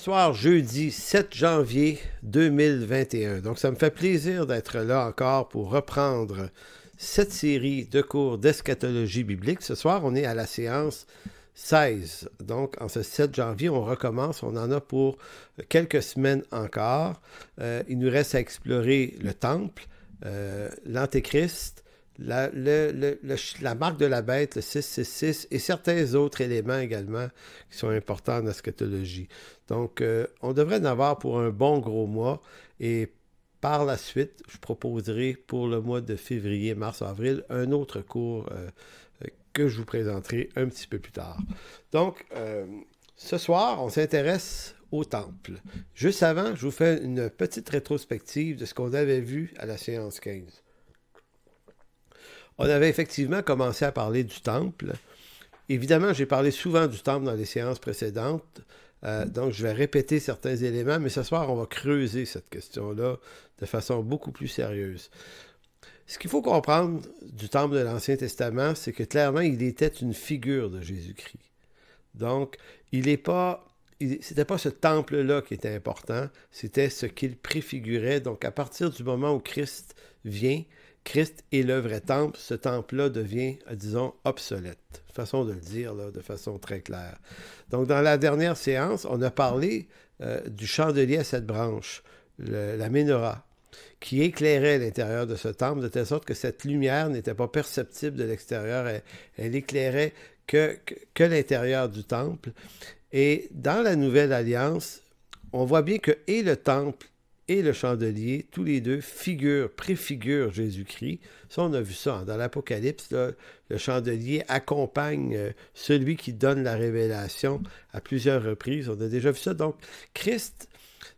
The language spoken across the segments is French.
soir, jeudi 7 janvier 2021. Donc, ça me fait plaisir d'être là encore pour reprendre cette série de cours d'eschatologie biblique. Ce soir, on est à la séance 16. Donc, en ce 7 janvier, on recommence. On en a pour quelques semaines encore. Il nous reste à explorer le temple, l'Antéchrist, la marque de la bête, le 666, et certains autres éléments également qui sont importants en eschatologie. Donc, on devrait en avoir pour un bon gros mois, et par la suite, je proposerai pour le mois de février, mars, avril, un autre cours que je vous présenterai un petit peu plus tard. Donc, ce soir, on s'intéresse au temple. Juste avant, je vous fais une petite rétrospective de ce qu'on avait vu à la séance 15. On avait effectivement commencé à parler du temple. Évidemment, j'ai parlé souvent du temple dans les séances précédentes, donc je vais répéter certains éléments, mais ce soir, on va creuser cette question-là de façon beaucoup plus sérieuse. Ce qu'il faut comprendre du temple de l'Ancien Testament, c'est que clairement, il était une figure de Jésus-Christ. Donc, c'était pas ce temple-là qui était important, c'était ce qu'il préfigurait. Donc, à partir du moment où Christ vient, Christ est le vrai temple, ce temple-là devient, disons, obsolète. Façon de le dire, là, de façon très claire. Donc, dans la dernière séance, on a parlé du chandelier à 7 branches, la menorah, qui éclairait l'intérieur de ce temple, de telle sorte que cette lumière n'était pas perceptible de l'extérieur, elle éclairait que l'intérieur du temple. Et dans la Nouvelle Alliance, on voit bien que et le temple et le chandelier, tous les deux préfigurent Jésus-Christ. Ça, on a vu ça dans l'Apocalypse. Là, le chandelier accompagne celui qui donne la révélation à plusieurs reprises. On a déjà vu ça. Donc, Christ,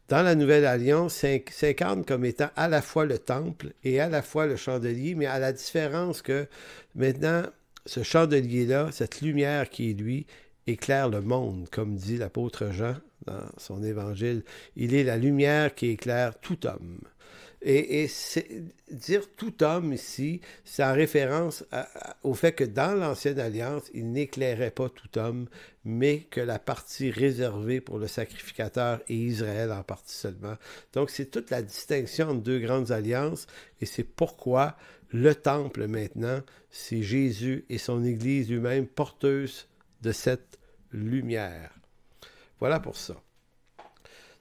dans la Nouvelle Alliance, s'incarne comme étant à la fois le temple et à la fois le chandelier, mais à la différence que maintenant, ce chandelier-là, cette lumière qui est lui, éclaire le monde, comme dit l'apôtre Jean dans son évangile. Il est la lumière qui éclaire tout homme. Et dire tout homme ici, c'est en référence au fait que dans l'Ancienne Alliance, il n'éclairait pas tout homme, mais que la partie réservée pour le sacrificateur et Israël en partie seulement. Donc c'est toute la distinction entre deux grandes alliances, et c'est pourquoi le temple maintenant, c'est Jésus et son Église lui-même porteuse de cette lumière. Voilà pour ça.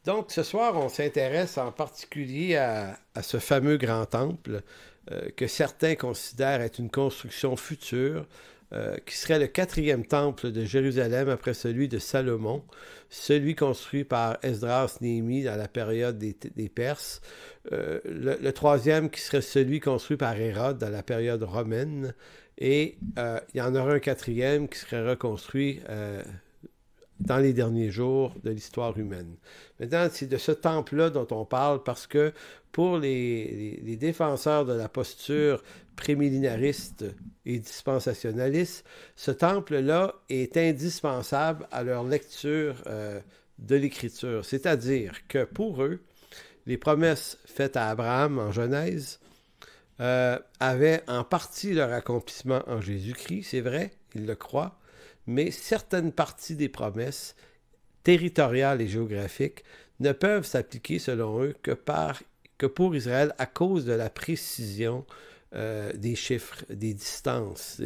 Donc, ce soir, on s'intéresse en particulier à ce fameux grand temple que certains considèrent être une construction future, qui serait le 4e temple de Jérusalem après celui de Salomon, celui construit par Esdras Néhémie dans la période des Perses, le 3e qui serait celui construit par Hérode dans la période romaine, et il y en aura un 4e qui serait reconstruit dans les derniers jours de l'histoire humaine. Maintenant, c'est de ce temple-là dont on parle parce que pour les défenseurs de la posture prémillénariste et dispensationaliste, ce temple-là est indispensable à leur lecture de l'Écriture. C'est-à-dire que pour eux, les promesses faites à Abraham en Genèse avaient en partie leur accomplissement en Jésus-Christ, c'est vrai, ils le croient, mais certaines parties des promesses territoriales et géographiques ne peuvent s'appliquer, selon eux, que pour Israël à cause de la précision des chiffres, des distances,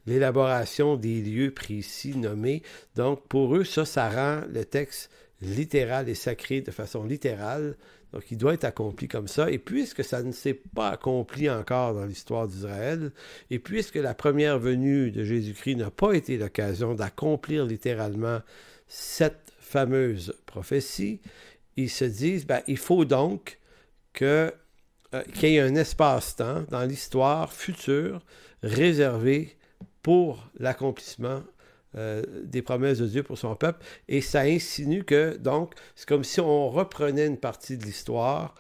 l'élaboration des lieux précis nommés. Donc, pour eux, ça rend le texte littéral et sacré de façon littérale. Donc, il doit être accompli comme ça. Et puisque ça ne s'est pas accompli encore dans l'histoire d'Israël, et puisque la première venue de Jésus-Christ n'a pas été l'occasion d'accomplir littéralement cette fameuse prophétie, ils se disent, il faut donc qu'il y ait un espace-temps dans l'histoire future réservé pour l'accomplissement des promesses de Dieu pour son peuple, et ça insinue que, donc, c'est comme si on reprenait une partie de l'histoire,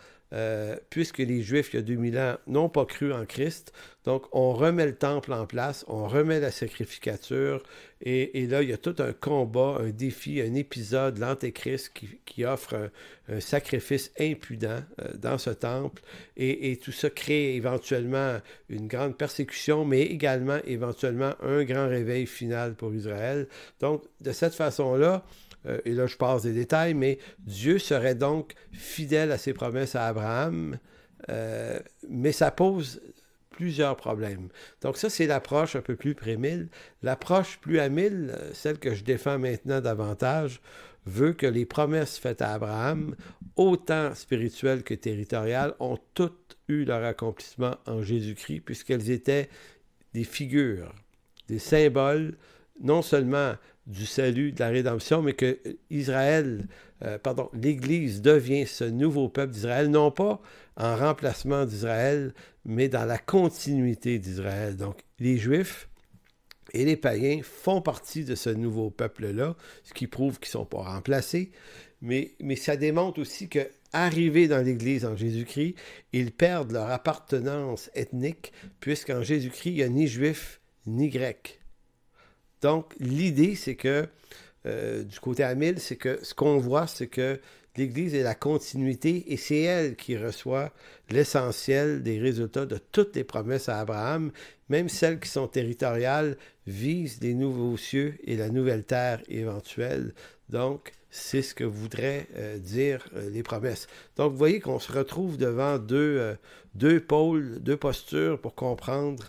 puisque les Juifs, il y a 2000 ans, n'ont pas cru en Christ, donc on remet le temple en place, on remet la sacrificature, et là, il y a tout un combat, un défi, un épisode, l'Antéchrist qui offre un sacrifice impudent dans ce temple, et tout ça crée éventuellement une grande persécution, mais également, éventuellement, un grand réveil final pour Israël. Donc, de cette façon-là, et là je passe des détails, mais Dieu serait donc fidèle à ses promesses à Abraham, mais ça pose plusieurs problèmes. Donc ça, c'est l'approche un peu plus pré-mille. L'approche plus à mille, celle que je défends maintenant davantage, veut que les promesses faites à Abraham, autant spirituelles que territoriales, ont toutes eu leur accomplissement en Jésus-Christ, puisqu'elles étaient des figures, des symboles, non seulement du salut, de la rédemption, mais que l'Église devient ce nouveau peuple d'Israël, non pas en remplacement d'Israël, mais dans la continuité d'Israël. Donc, les Juifs et les païens font partie de ce nouveau peuple-là, ce qui prouve qu'ils ne sont pas remplacés, mais ça démontre aussi que arrivés dans l'Église en Jésus-Christ, ils perdent leur appartenance ethnique, puisqu'en Jésus-Christ, il n'y a ni Juif ni Grec. Donc, l'idée, c'est que, du côté Amil, c'est que ce qu'on voit, c'est que l'Église est la continuité et c'est elle qui reçoit l'essentiel des résultats de toutes les promesses à Abraham, même celles qui sont territoriales, visent les nouveaux cieux et la nouvelle terre éventuelle. Donc, c'est ce que voudraient dire les promesses. Donc, vous voyez qu'on se retrouve devant deux pôles, deux postures pour comprendre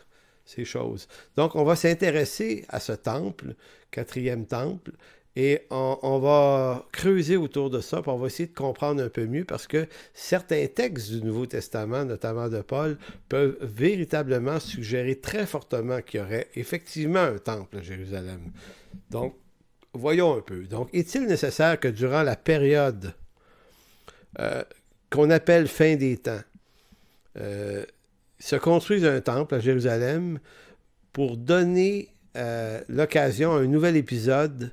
ces choses. Donc, on va s'intéresser à ce temple, quatrième temple, et on va creuser autour de ça, puis on va essayer de comprendre un peu mieux, parce que certains textes du Nouveau Testament, notamment de Paul, peuvent véritablement suggérer très fortement qu'il y aurait effectivement un temple à Jérusalem. Donc, voyons un peu. Donc, est-il nécessaire que durant la période qu'on appelle fin des temps, se construise un temple à Jérusalem pour donner l'occasion à un nouvel épisode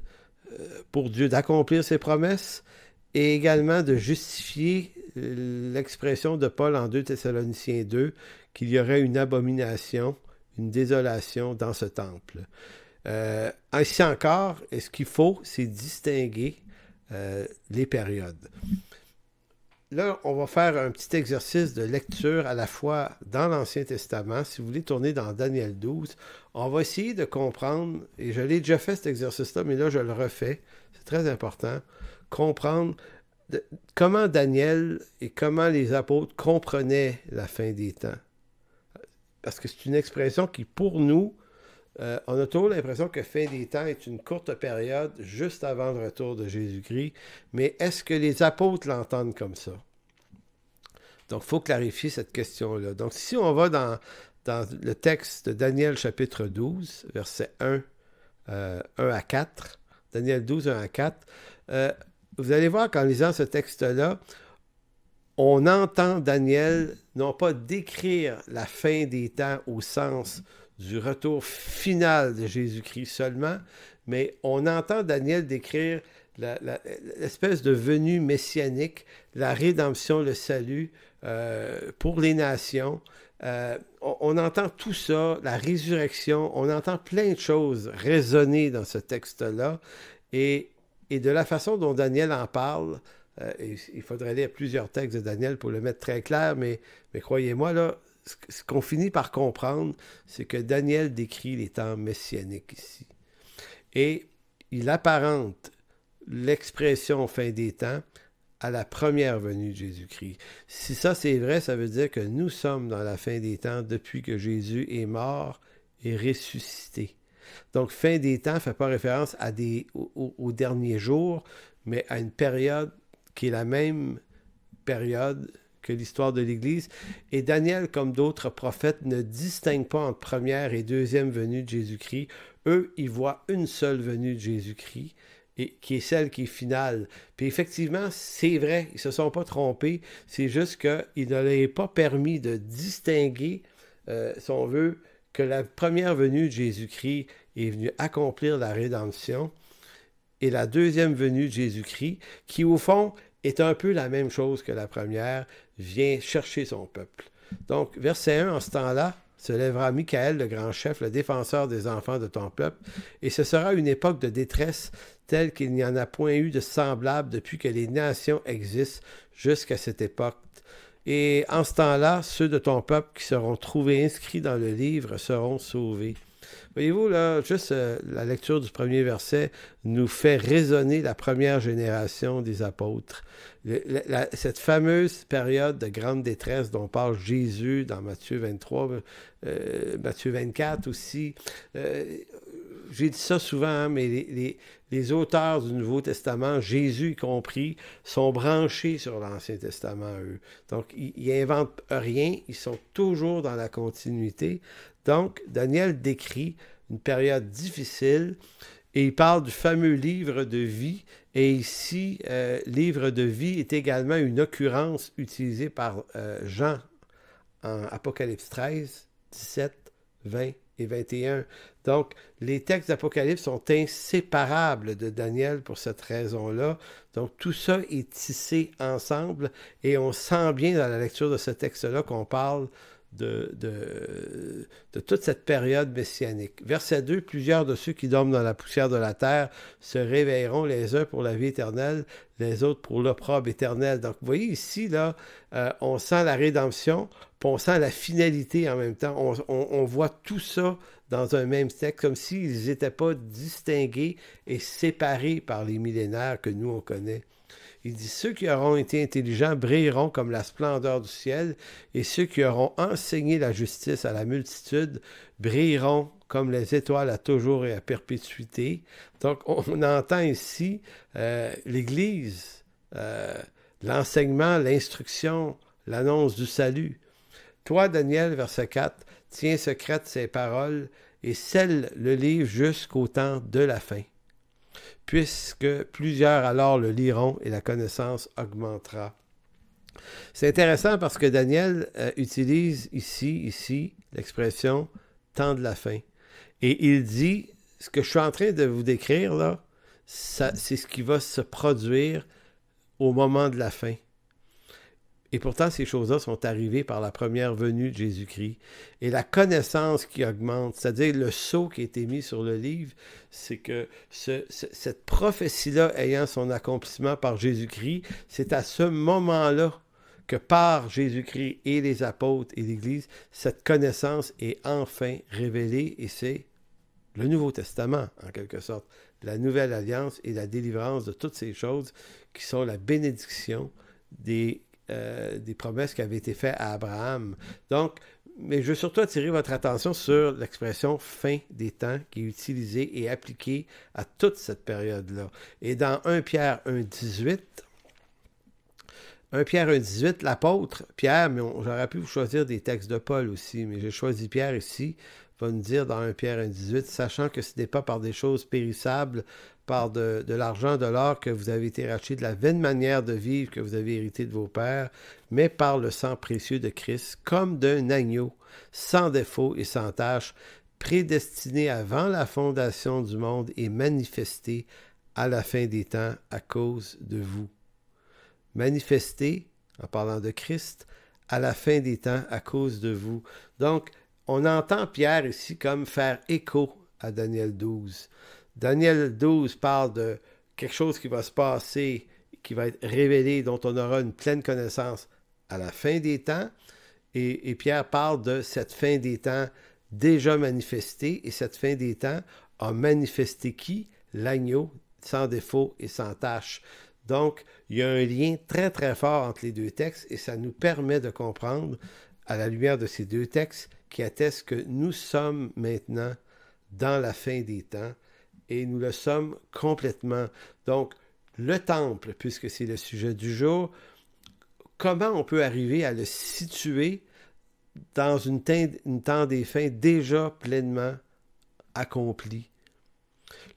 pour Dieu d'accomplir ses promesses et également de justifier l'expression de Paul en 2 Thessaloniciens 2 qu'il y aurait une abomination, une désolation dans ce temple. Ainsi encore, ce qu'il faut, c'est distinguer les périodes. Là, on va faire un petit exercice de lecture à la fois dans l'Ancien Testament. Si vous voulez tourner dans Daniel 12, on va essayer de comprendre, et je l'ai déjà fait cet exercice-là, mais là, je le refais, c'est très important, comprendre comment Daniel et comment les apôtres comprenaient la fin des temps. Parce que c'est une expression qui, pour nous, on a toujours l'impression que fin des temps est une courte période juste avant le retour de Jésus-Christ, mais est-ce que les apôtres l'entendent comme ça? Donc, il faut clarifier cette question-là. Donc, si on va dans le texte de Daniel chapitre 12, versets 1 à 4, Daniel 12, 1 à 4, vous allez voir qu'en lisant ce texte-là, on entend Daniel non pas décrire la fin des temps au sens du retour final de Jésus-Christ seulement, mais on entend Daniel décrire l'espèce de venue messianique, la rédemption, le salut pour les nations. On entend tout ça, la résurrection, on entend plein de choses résonner dans ce texte-là, et de la façon dont Daniel en parle, il faudrait lire plusieurs textes de Daniel pour le mettre très clair, mais croyez-moi, là, ce qu'on finit par comprendre, c'est que Daniel décrit les temps messianiques ici. Et il apparente l'expression fin des temps à la première venue de Jésus-Christ. Si ça c'est vrai, ça veut dire que nous sommes dans la fin des temps depuis que Jésus est mort et ressuscité. Donc, fin des temps ne fait pas référence aux derniers jours, mais à une période qui est la même période que l'histoire de l'Église. Et Daniel, comme d'autres prophètes, ne distingue pas entre première et deuxième venue de Jésus-Christ. Eux, ils voient une seule venue de Jésus-Christ, et qui est celle qui est finale. Puis effectivement, c'est vrai, ils ne se sont pas trompés. C'est juste qu'il ne leur est pas permis de distinguer, si on veut, que la première venue de Jésus-Christ est venue accomplir la rédemption, et la deuxième venue de Jésus-Christ, qui au fond est un peu la même chose que la première, vient chercher son peuple. Donc, verset 1, en ce temps-là, se lèvera Michael, le grand chef, le défenseur des enfants de ton peuple, et ce sera une époque de détresse telle qu'il n'y en a point eu de semblable depuis que les nations existent jusqu'à cette époque. Et en ce temps-là, ceux de ton peuple qui seront trouvés inscrits dans le livre seront sauvés. Voyez-vous, là, juste la lecture du premier verset nous fait résonner la première génération des apôtres. Cette fameuse période de grande détresse dont parle Jésus dans Matthieu 23, Matthieu 24 aussi. J'ai dit ça souvent, hein, mais les auteurs du Nouveau Testament, Jésus y compris, sont branchés sur l'Ancien Testament, eux. Donc, ils n'inventent rien, ils sont toujours dans la continuité. Donc, Daniel décrit une période difficile et il parle du fameux livre de vie. Et ici, livre de vie est également une occurrence utilisée par Jean en Apocalypse 13, 17, 20 et 21. Donc, les textes d'Apocalypse sont inséparables de Daniel pour cette raison-là. Donc, tout ça est tissé ensemble et on sent bien dans la lecture de ce texte-là qu'on parle de toute cette période messianique. Verset 2, « Plusieurs de ceux qui dorment dans la poussière de la terre se réveilleront les uns pour la vie éternelle, les autres pour l'opprobre éternel. » Donc, vous voyez ici, là, on sent la rédemption, puis on sent la finalité en même temps. On voit tout ça dans un même texte, comme s'ils n'étaient pas distingués et séparés par les millénaires que nous, on connaît. Il dit, ceux qui auront été intelligents brilleront comme la splendeur du ciel, et ceux qui auront enseigné la justice à la multitude brilleront comme les étoiles à toujours et à perpétuité. Donc, on entend ici l'Église, l'enseignement, l'instruction, l'annonce du salut. Toi, Daniel, verset 4, tiens secrète ces paroles et scelle le livre jusqu'au temps de la fin, puisque plusieurs alors le liront et la connaissance augmentera. C'est intéressant parce que Daniel utilise ici l'expression « temps de la fin ». Et il dit, ce que je suis en train de vous décrire là, c'est ce qui va se produire au moment de la fin. Et pourtant, ces choses-là sont arrivées par la première venue de Jésus-Christ. Et la connaissance qui augmente, c'est-à-dire le sceau qui a été mis sur le livre, c'est que cette prophétie-là ayant son accomplissement par Jésus-Christ, c'est à ce moment-là que par Jésus-Christ et les apôtres et l'Église, cette connaissance est enfin révélée et c'est le Nouveau Testament, en quelque sorte, la Nouvelle Alliance et la délivrance de toutes ces choses qui sont la bénédiction des promesses qui avaient été faites à Abraham. Donc, mais je veux surtout attirer votre attention sur l'expression « fin des temps » qui est utilisée et appliquée à toute cette période-là. Et dans 1 Pierre 1,18, 1 Pierre 1,18, l'apôtre Pierre, mais j'aurais pu vous choisir des textes de Paul aussi, mais j'ai choisi Pierre ici, va nous dire dans 1 Pierre 1,18, « Sachant que ce n'est pas par des choses périssables, par de l'argent, de l'or que vous avez été rachetés, de la vaine manière de vivre que vous avez hérité de vos pères, mais par le sang précieux de Christ, comme d'un agneau, sans défaut et sans tache, prédestiné avant la fondation du monde et manifesté à la fin des temps à cause de vous. » Manifesté, en parlant de Christ, à la fin des temps à cause de vous. Donc, on entend Pierre ici comme faire écho à Daniel 12. Daniel 12 parle de quelque chose qui va se passer, qui va être révélé, dont on aura une pleine connaissance à la fin des temps. Et Pierre parle de cette fin des temps déjà manifestée. Et cette fin des temps a manifesté qui? L'agneau, sans défaut et sans tache. Donc, il y a un lien très très fort entre les deux textes et ça nous permet de comprendre, à la lumière de ces deux textes, qui attestent que nous sommes maintenant dans la fin des temps et nous le sommes complètement. Donc, le temple, puisque c'est le sujet du jour, comment on peut arriver à le situer dans une temps des fins déjà pleinement accomplie?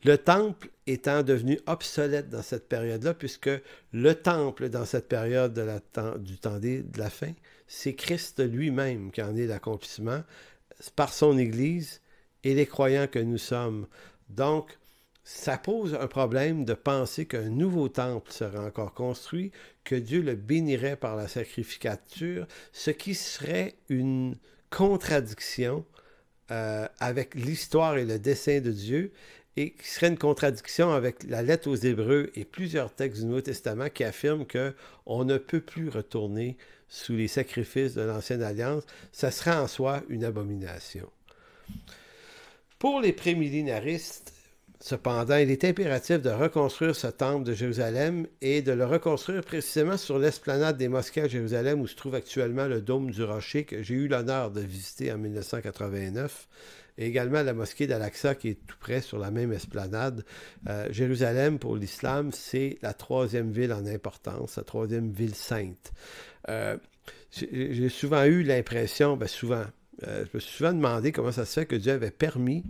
Le temple étant devenu obsolète dans cette période-là, puisque le temple dans cette période du temps de la fin, c'est Christ lui-même qui en est l'accomplissement par son Église et les croyants que nous sommes. Donc, ça pose un problème de penser qu'un nouveau temple serait encore construit, que Dieu le bénirait par la sacrificature, ce qui serait une contradiction avec l'histoire et le dessein de Dieu, et qui serait une contradiction avec la lettre aux Hébreux et plusieurs textes du Nouveau Testament qui affirment qu'on ne peut plus retourner sous les sacrifices de l'Ancienne Alliance. Ça serait en soi une abomination. Pour les prémillénaristes, cependant, il est impératif de reconstruire ce temple de Jérusalem et de le reconstruire précisément sur l'esplanade des mosquées à Jérusalem où se trouve actuellement le Dôme du Rocher que j'ai eu l'honneur de visiter en 1989 et également la mosquée d'Al-Aqsa qui est tout près sur la même esplanade. Jérusalem, pour l'islam, c'est la troisième ville en importance, la troisième ville sainte. J'ai souvent eu l'impression, je me suis souvent demandé comment ça se fait que Dieu avait permis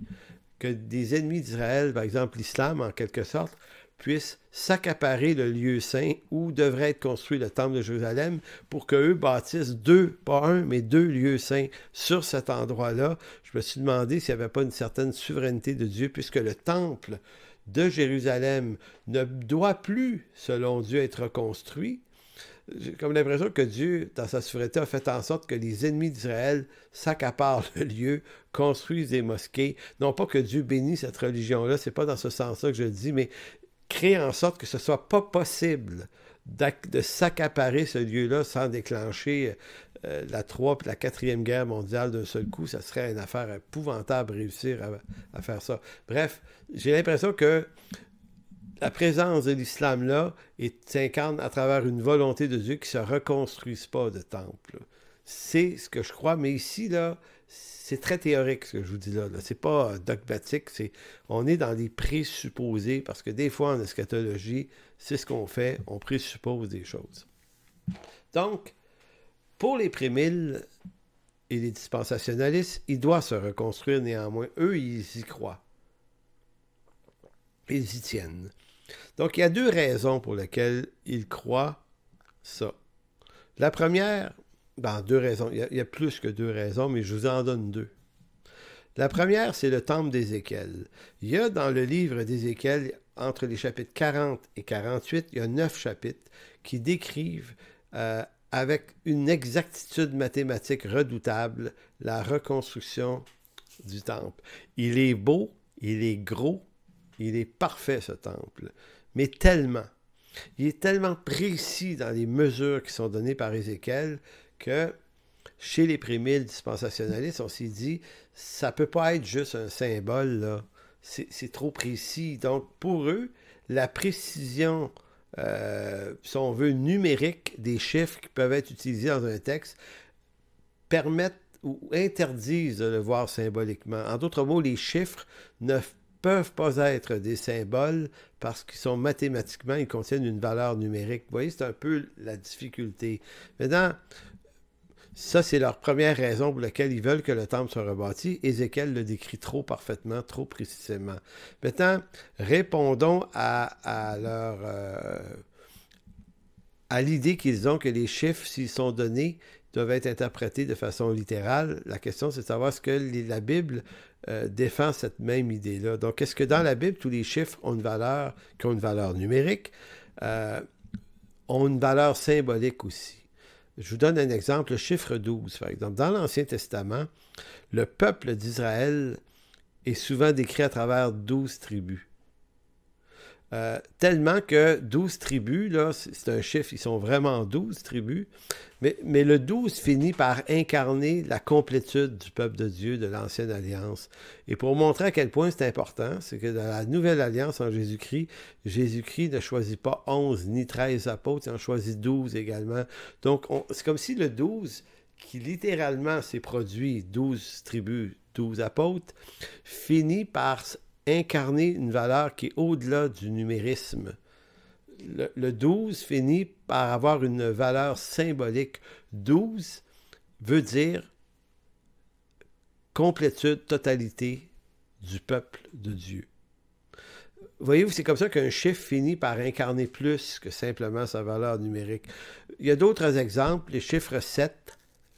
que des ennemis d'Israël, par exemple l'islam en quelque sorte, puissent s'accaparer le lieu saint où devrait être construit le temple de Jérusalem pour qu'eux bâtissent pas un, mais deux lieux saints sur cet endroit-là. Je me suis demandé s'il n'y avait pas une certaine souveraineté de Dieu, puisque le temple de Jérusalem ne doit plus, selon Dieu, être reconstruit. J'ai comme l'impression que Dieu, dans sa souveraineté, a fait en sorte que les ennemis d'Israël s'accaparent le lieu, construisent des mosquées. Non pas que Dieu bénisse cette religion-là, c'est pas dans ce sens-là que je le dis, mais crée en sorte que ce soit pas possible de s'accaparer ce lieu-là sans déclencher la 3 et la 4e guerre mondiale d'un seul coup. Ça serait une affaire épouvantable de réussir à faire ça. Bref, j'ai l'impression que la présence de l'islam là s'incarne à travers une volonté de Dieu qui ne se reconstruise pas de temple. C'est ce que je crois, mais ici, là, c'est très théorique ce que je vous dis là. C'est pas dogmatique, on est dans les présupposés, parce que des fois en eschatologie, c'est ce qu'on fait, on présuppose des choses. Donc, pour les prémiles et les dispensationalistes, il doit se reconstruire néanmoins. Eux, ils y croient. Ils y tiennent. Donc, il y a deux raisons pour lesquelles ils croient ça. La première, deux raisons. Il y a plus que deux raisons, mais je vous en donne deux. La première, c'est le temple d'Ézéchiel. Il y a dans le livre d'Ézéchiel, entre les chapitres 40 et 48, il y a 9 chapitres qui décrivent avec une exactitude mathématique redoutable la reconstruction du temple. Il est beau, il est gros, il est parfait ce temple, mais tellement. Il est tellement précis dans les mesures qui sont données par Ézéchiel que chez les prémiles dispensationalistes, on s'est dit, ça ne peut pas être juste un symbole, là. C'est trop précis. Donc, pour eux, la précision, si on veut, numérique des chiffres qui peuvent être utilisés dans un texte permettent ou interdisent de le voir symboliquement. En d'autres mots, les chiffres ne peuvent pas être des symboles parce qu'ils sont mathématiquement, ils contiennent une valeur numérique. Vous voyez, c'est un peu la difficulté. Maintenant, ça, c'est leur première raison pour laquelle ils veulent que le temple soit rebâti. Ézéchiel le décrit trop parfaitement, trop précisément. Maintenant, répondons à l'idée qu'ils ont que les chiffres, s'ils sont donnés, doivent être interprétés de façon littérale. La question, c'est de savoir est-ce que la Bible défend cette même idée-là. Donc, est-ce que dans la Bible, tous les chiffres ont une valeur, qui ont une valeur numérique, ont une valeur symbolique aussi? Je vous donne un exemple, le chiffre 12, par exemple. Dans l'Ancien Testament, le peuple d'Israël est souvent décrit à travers 12 tribus. Tellement que 12 tribus, là, c'est un chiffre, ils sont vraiment 12 tribus, mais le 12 finit par incarner la complétude du peuple de Dieu de l'Ancienne Alliance. Et pour montrer à quel point c'est important, c'est que dans la Nouvelle Alliance en Jésus-Christ, Jésus-Christ ne choisit pas 11 ni 13 apôtres, il en choisit 12 également. Donc, c'est comme si le 12, qui littéralement s'est produit 12 tribus, 12 apôtres, finit par incarner une valeur qui est au-delà du numérisme. Le 12 finit par avoir une valeur symbolique. 12 veut dire complétude, totalité du peuple de Dieu. Voyez-vous, c'est comme ça qu'un chiffre finit par incarner plus que simplement sa valeur numérique. Il y a d'autres exemples, les chiffres 7,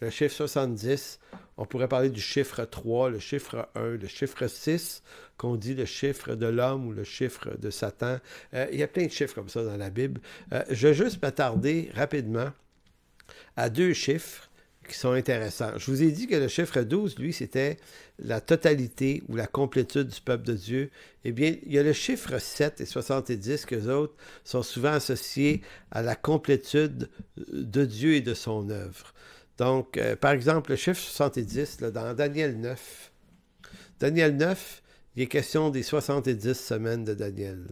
le chiffre 70, on pourrait parler du chiffre 3, le chiffre 1, le chiffre 6, qu'on dit le chiffre de l'homme ou le chiffre de Satan. Il y a plein de chiffres comme ça dans la Bible. Je vais juste m'attarder rapidement à deux chiffres qui sont intéressants. Je vous ai dit que le chiffre 12, lui, c'était la totalité ou la complétude du peuple de Dieu. Eh bien, il y a le chiffre 7 et 70, qu'eux autres sont souvent associés à la complétude de Dieu et de son œuvre. Donc, par exemple, le chiffre 70, là, dans Daniel 9. Daniel 9, il est question des 70 semaines de Daniel.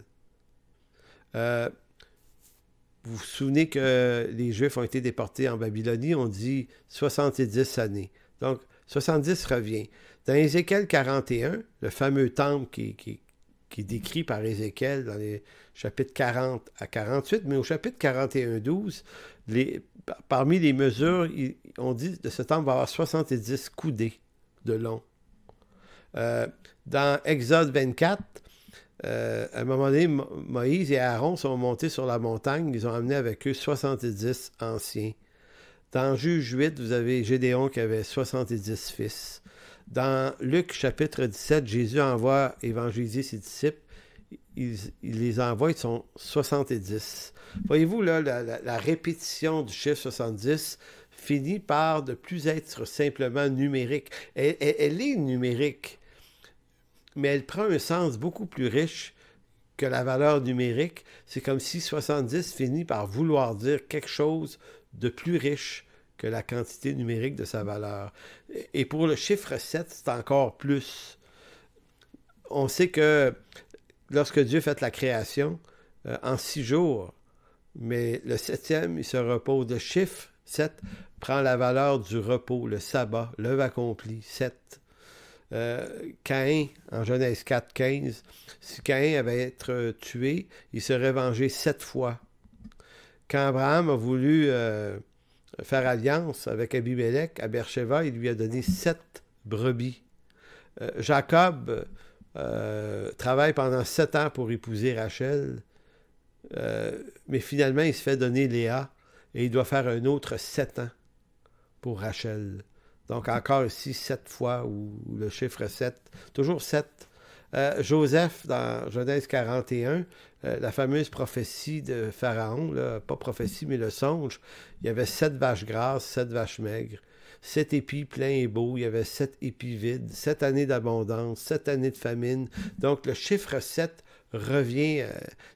Vous vous souvenez que les Juifs ont été déportés en Babylonie, on dit 70 années. Donc, 70 revient. Dans Ézéchiel 41, le fameux temple qui est décrit par Ézéchiel dans les chapitres 40 à 48, mais au chapitre 41-12, parmi les mesures, on dit que ce temple va avoir 70 coudées de long. Dans Exode 24, à un moment donné, Moïse et Aaron sont montés sur la montagne, ils ont amené avec eux 70 anciens. Dans Juge 8, vous avez Gédéon qui avait 70 fils. Dans Luc chapitre 17, Jésus envoie évangéliser ses disciples. Il les envoie, ils sont 70. Voyez-vous, là, la répétition du chiffre 70 finit par ne plus être simplement numérique. Elle est numérique, mais elle prend un sens beaucoup plus riche que la valeur numérique. C'est comme si 70 finit par vouloir dire quelque chose de plus riche que la quantité numérique de sa valeur. Et pour le chiffre 7, c'est encore plus. On sait que lorsque Dieu fait la création, en 6 jours, mais le 7e, il se repose. Le chiffre 7 prend la valeur du repos, le sabbat, l'œuvre accomplie, 7. Caïn, en Genèse 4, 15, si Caïn avait été tué, il serait vengé 7 fois. Quand Abraham a voulu faire alliance avec Abimelech à Beersheba, il lui a donné 7 brebis. Jacob travaille pendant 7 ans pour épouser Rachel, mais finalement, il se fait donner Léa et il doit faire un autre 7 ans pour Rachel. Donc, encore ici, 7 fois, ou le chiffre 7, toujours 7. Joseph, dans Genèse 41, la fameuse prophétie de Pharaon, là, pas prophétie, mais le songe, il y avait 7 vaches grasses, 7 vaches maigres, 7 épis pleins et beaux, il y avait 7 épis vides, 7 années d'abondance, 7 années de famine. Donc, le chiffre 7 revient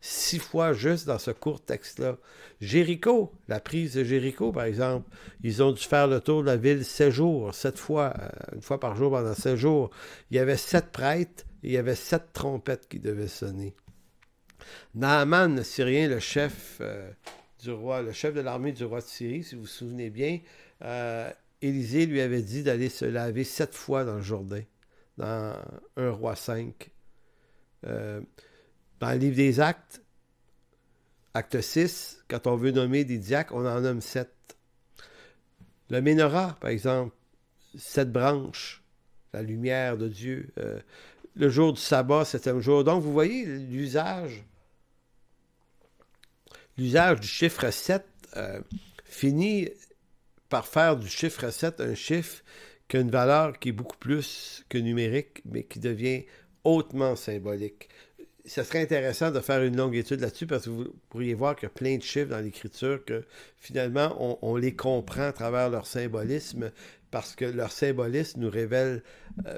6 fois juste dans ce court texte-là. Jéricho, la prise de Jéricho, par exemple, ils ont dû faire le tour de la ville 7 jours, 7 fois, une fois par jour pendant 7 jours. Il y avait 7 prêtres et il y avait 7 trompettes qui devaient sonner. Naaman, le Syrien, le chef du roi, le chef de l'armée du roi de Syrie, si vous vous souvenez bien, Élisée lui avait dit d'aller se laver 7 fois dans le Jourdain, dans 1 roi 5. Dans le livre des Actes, acte 6, quand on veut nommer des diacres, on en nomme 7. Le Ménorah, par exemple, 7 branches, la lumière de Dieu. Le jour du sabbat, 7e jour. Donc, vous voyez l'usage du chiffre 7 finit par faire du chiffre 7 un chiffre qui a une valeur qui est beaucoup plus que numérique, mais qui devient hautement symbolique. Ça serait intéressant de faire une longue étude là-dessus parce que vous pourriez voir qu'il y a plein de chiffres dans l'Écriture que finalement on les comprend à travers leur symbolisme parce que leur symbolisme nous révèle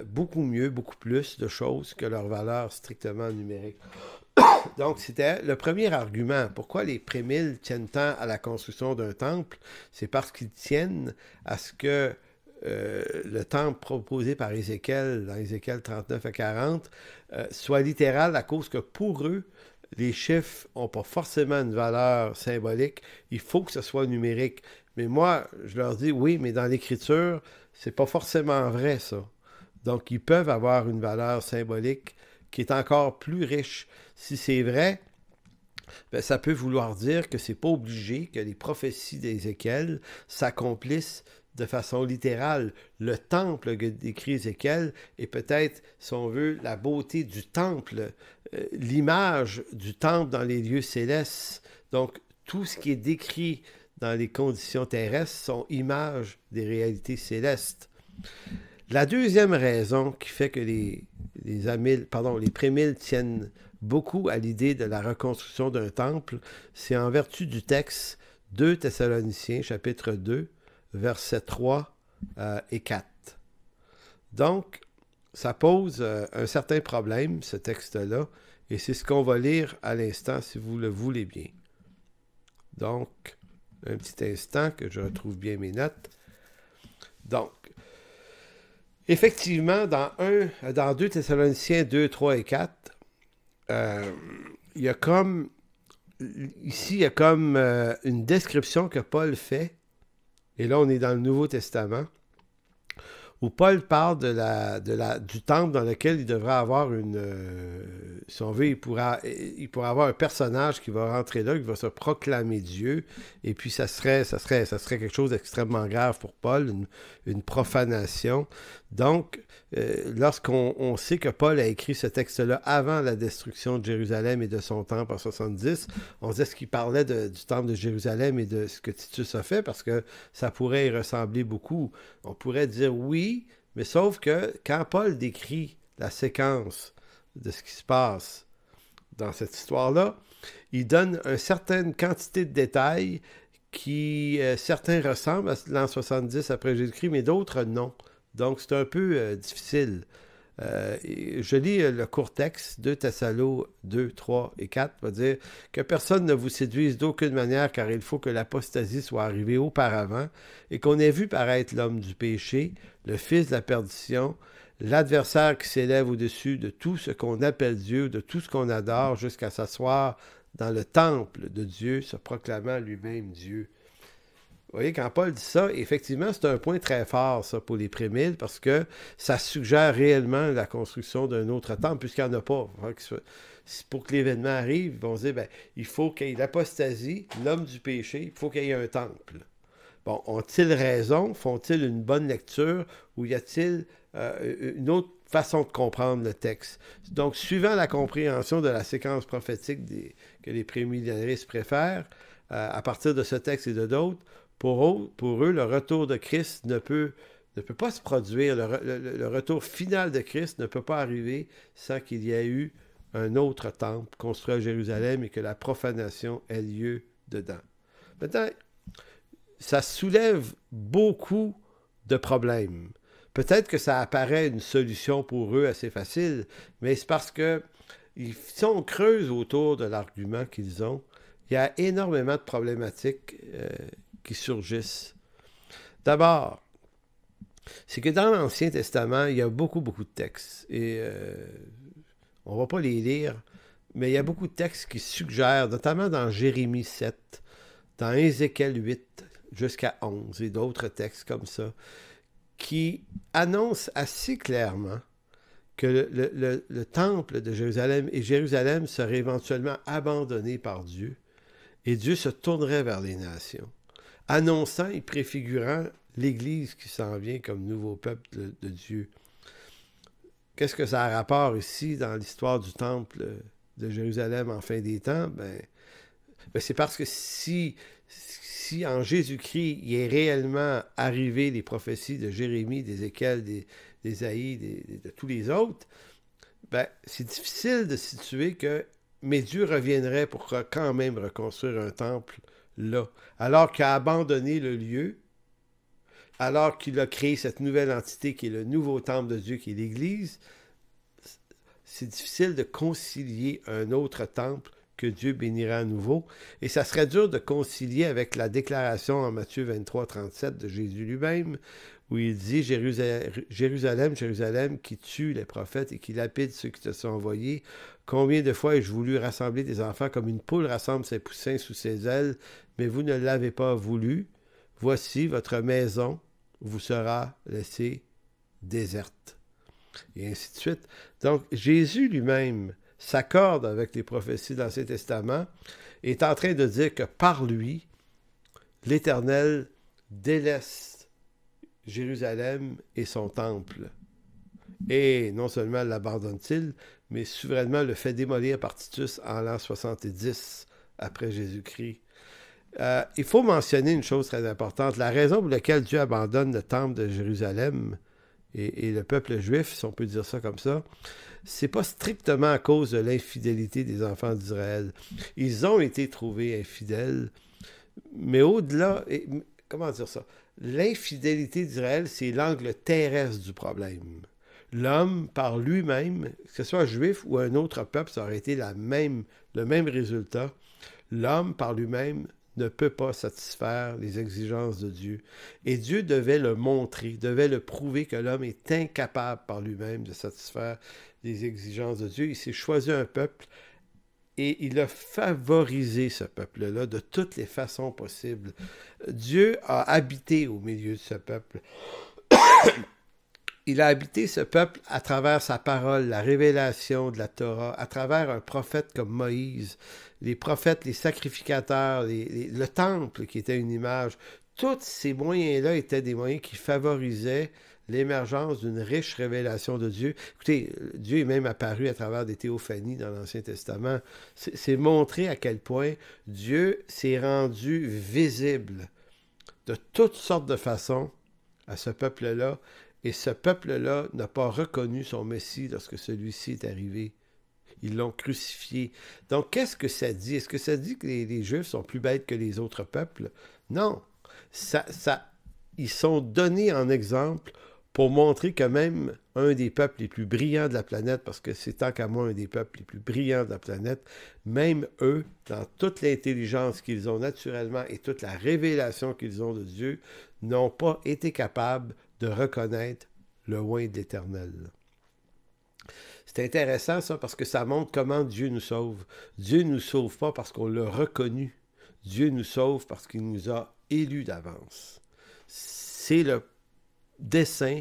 beaucoup mieux, beaucoup plus de choses que leur valeur strictement numérique. Donc, c'était le premier argument. Pourquoi les prémiles tiennent tant à la construction d'un temple? C'est parce qu'ils tiennent à ce que le temple proposé par Ézéchiel, dans Ézéchiel 39 à 40, soit littéral à cause que pour eux, les chiffres n'ont pas forcément une valeur symbolique. Il faut que ce soit numérique. Mais moi, je leur dis, oui, mais dans l'Écriture, c'est pas forcément vrai, ça. Donc, ils peuvent avoir une valeur symbolique qui est encore plus riche. Si c'est vrai, ben, ça peut vouloir dire que c'est pas obligé que les prophéties d'Ézéchiel s'accomplissent de façon littérale. Le temple que décrit Ézéchiel est peut-être, si on veut, la beauté du temple, l'image du temple dans les lieux célestes. Donc, tout ce qui est décrit dans les conditions terrestres sont images des réalités célestes. La deuxième raison qui fait que les prémiles tiennent beaucoup à l'idée de la reconstruction d'un temple, c'est en vertu du texte 2 Thessaloniciens, chapitre 2, versets 3 et 4. Donc, ça pose un certain problème, ce texte-là, et c'est ce qu'on va lire à l'instant, si vous le voulez bien. Donc, un petit instant que je retrouve bien mes notes. Donc, Effectivement, dans 2 Thessaloniciens 2, 3 et 4, il y a comme, ici, il y a comme une description que Paul fait, et là on est dans le Nouveau Testament, où Paul parle du temple dans lequel il devrait avoir si on veut, il pourra avoir un personnage qui va rentrer là, qui va se proclamer Dieu, et puis ça serait quelque chose d'extrêmement grave pour Paul, une profanation. Donc, lorsqu'on sait que Paul a écrit ce texte-là avant la destruction de Jérusalem et de son temple en 70, on disait ce qu'il parlait du temple de Jérusalem et de ce que Titus a fait, parce que ça pourrait y ressembler beaucoup. On pourrait dire oui, mais sauf que quand Paul décrit la séquence de ce qui se passe dans cette histoire-là, il donne une certaine quantité de détails qui, certains ressemblent à l'an 70 après Jésus-Christ, mais d'autres non. Donc, c'est un peu difficile. Je lis le court texte, 2 Thessaloniciens 2, 3 et 4, va dire que personne ne vous séduise d'aucune manière, car il faut que l'apostasie soit arrivée auparavant, et qu'on ait vu paraître l'homme du péché, le fils de la perdition, l'adversaire qui s'élève au-dessus de tout ce qu'on appelle Dieu, de tout ce qu'on adore, jusqu'à s'asseoir dans le temple de Dieu, se proclamant lui-même Dieu. Vous voyez, quand Paul dit ça, effectivement, c'est un point très fort, ça, pour les prémiles, parce que ça suggère réellement la construction d'un autre temple, puisqu'il n'y en a pas. Pour que l'événement arrive, ils vont se dire, ben, il faut qu'il y ait l'apostasie, l'homme du péché, il faut qu'il y ait un temple. Bon, ont-ils raison? Font-ils une bonne lecture? Ou y a-t-il une autre façon de comprendre le texte? Donc, suivant la compréhension de la séquence prophétique que les prémillénaristes préfèrent, à partir de ce texte et de d'autres, pour eux, le retour de Christ ne peut pas se produire. Le retour final de Christ ne peut pas arriver sans qu'il y ait eu un autre temple construit à Jérusalem et que la profanation ait lieu dedans. Maintenant, ça soulève beaucoup de problèmes. Peut-être que ça apparaît une solution pour eux assez facile, mais c'est parce que si on creuse autour de l'argument qu'ils ont, il y a énormément de problématiques qui surgissent. D'abord, c'est que dans l'Ancien Testament, il y a beaucoup, beaucoup de textes. Et on ne va pas les lire, mais il y a beaucoup de textes qui suggèrent, notamment dans Jérémie 7, dans Ézéchiel 8, jusqu'à 11, et d'autres textes comme ça, qui annoncent assez clairement que le temple de Jérusalem et Jérusalem serait éventuellement abandonné par Dieu, et Dieu se tournerait vers les nations, annonçant et préfigurant l'Église qui s'en vient comme nouveau peuple de Dieu. Qu'est-ce que ça a rapport ici dans l'histoire du temple de Jérusalem en fin des temps? Ben c'est parce que si en Jésus-Christ, il est réellement arrivé les prophéties de Jérémie, d'Ézéchiel, d'Ésaïe, de tous les autres, ben, c'est difficile de situer que mais Dieu reviendrait pour quand même reconstruire un temple là, alors qu'il a abandonné le lieu, alors qu'il a créé cette nouvelle entité qui est le nouveau temple de Dieu, qui est l'Église. C'est difficile de concilier un autre temple que Dieu bénira à nouveau. Et ça serait dur de concilier avec la déclaration en Matthieu 23, 37 de Jésus lui-même, où il dit « Jérusalem, Jérusalem, qui tue les prophètes et qui lapide ceux qui te sont envoyés, combien de fois ai-je voulu rassembler des enfants comme une poule rassemble ses poussins sous ses ailes, mais vous ne l'avez pas voulu. Voici, votre maison vous sera laissée déserte. » Et ainsi de suite. Donc, Jésus lui-même s'accorde avec les prophéties de l'Ancien Testament et est en train de dire que par lui, l'Éternel délaisse Jérusalem et son temple. Et non seulement l'abandonne-t-il, mais souverainement le fait démolir par Titus en l'an 70 après Jésus-Christ. Il faut mentionner une chose très importante. La raison pour laquelle Dieu abandonne le temple de Jérusalem et le peuple juif, si on peut dire ça comme ça, c'est pas strictement à cause de l'infidélité des enfants d'Israël. Ils ont été trouvés infidèles, mais au-delà, comment dire ça? L'infidélité d'Israël, c'est l'angle terrestre du problème. L'homme, par lui-même, que ce soit juif ou un autre peuple, ça aurait été le même résultat. L'homme, par lui-même, ne peut pas satisfaire les exigences de Dieu. Et Dieu devait le montrer, devait le prouver que l'homme est incapable par lui-même de satisfaire les exigences de Dieu. Il s'est choisi un peuple et il a favorisé ce peuple-là de toutes les façons possibles. Dieu a habité au milieu de ce peuple. Il a habité ce peuple à travers sa parole, la révélation de la Torah, à travers un prophète comme Moïse, les prophètes, les sacrificateurs, le temple qui était une image. Tous ces moyens-là étaient des moyens qui favorisaient l'émergence d'une riche révélation de Dieu. Écoutez, Dieu est même apparu à travers des théophanies dans l'Ancien Testament. C'est montrer à quel point Dieu s'est rendu visible de toutes sortes de façons à ce peuple-là. Et ce peuple-là n'a pas reconnu son Messie lorsque celui-ci est arrivé. Ils l'ont crucifié. Donc, qu'est-ce que ça dit? Est-ce que ça dit que les Juifs sont plus bêtes que les autres peuples? Non. Ils sont donnés en exemple pour montrer que même un des peuples les plus brillants de la planète, parce que c'est tant qu'à moi un des peuples les plus brillants de la planète, même eux, dans toute l'intelligence qu'ils ont naturellement et toute la révélation qu'ils ont de Dieu, n'ont pas été capables de reconnaître le oint de l'Éternel. C'est intéressant ça parce que ça montre comment Dieu nous sauve. Dieu ne nous sauve pas parce qu'on l'a reconnu. Dieu nous sauve parce qu'il nous a élus d'avance. C'est le dessein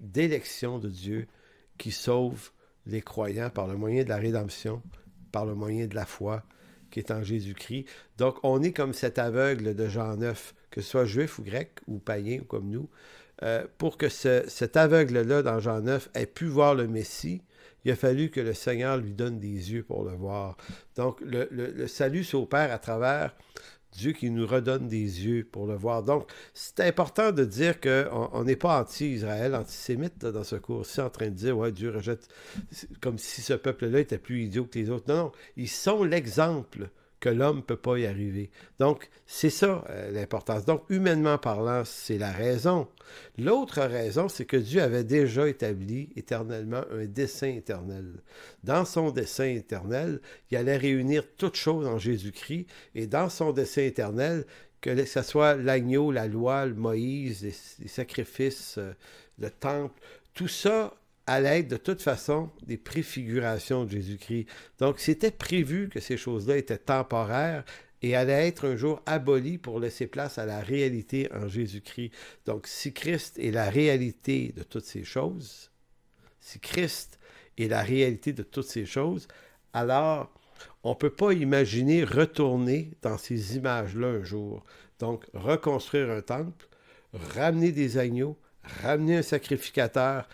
d'élection de Dieu qui sauve les croyants par le moyen de la rédemption, par le moyen de la foi qui est en Jésus-Christ. Donc, on est comme cet aveugle de Jean 9, que ce soit juif ou grec ou païen ou comme nous, pour que cet aveugle-là dans Jean 9 ait pu voir le Messie, il a fallu que le Seigneur lui donne des yeux pour le voir. Donc, le salut s'opère à travers Dieu qui nous redonne des yeux pour le voir. Donc, c'est important de dire qu'on n'est pas anti-Israël, antisémite là, dans ce cours-ci, en train de dire, ouais, Dieu rejette, comme si ce peuple-là était plus idiot que les autres. Non, non, ils sont l'exemple que l'homme ne peut pas y arriver. Donc, c'est ça l'importance. Donc, humainement parlant, c'est la raison. L'autre raison, c'est que Dieu avait déjà établi éternellement un dessein éternel. Dans son dessein éternel, il allait réunir toutes choses en Jésus-Christ, et dans son dessein éternel, que ce soit l'agneau, la loi, le Moïse, les sacrifices, le temple, tout ça allait être de toute façon des préfigurations de Jésus-Christ. Donc, c'était prévu que ces choses-là étaient temporaires et allaient être un jour abolies pour laisser place à la réalité en Jésus-Christ. Donc, si Christ est la réalité de toutes ces choses, si Christ est la réalité de toutes ces choses, alors on ne peut pas imaginer retourner dans ces images-là un jour. Donc, reconstruire un temple, ramener des agneaux, ramener un sacrificateur,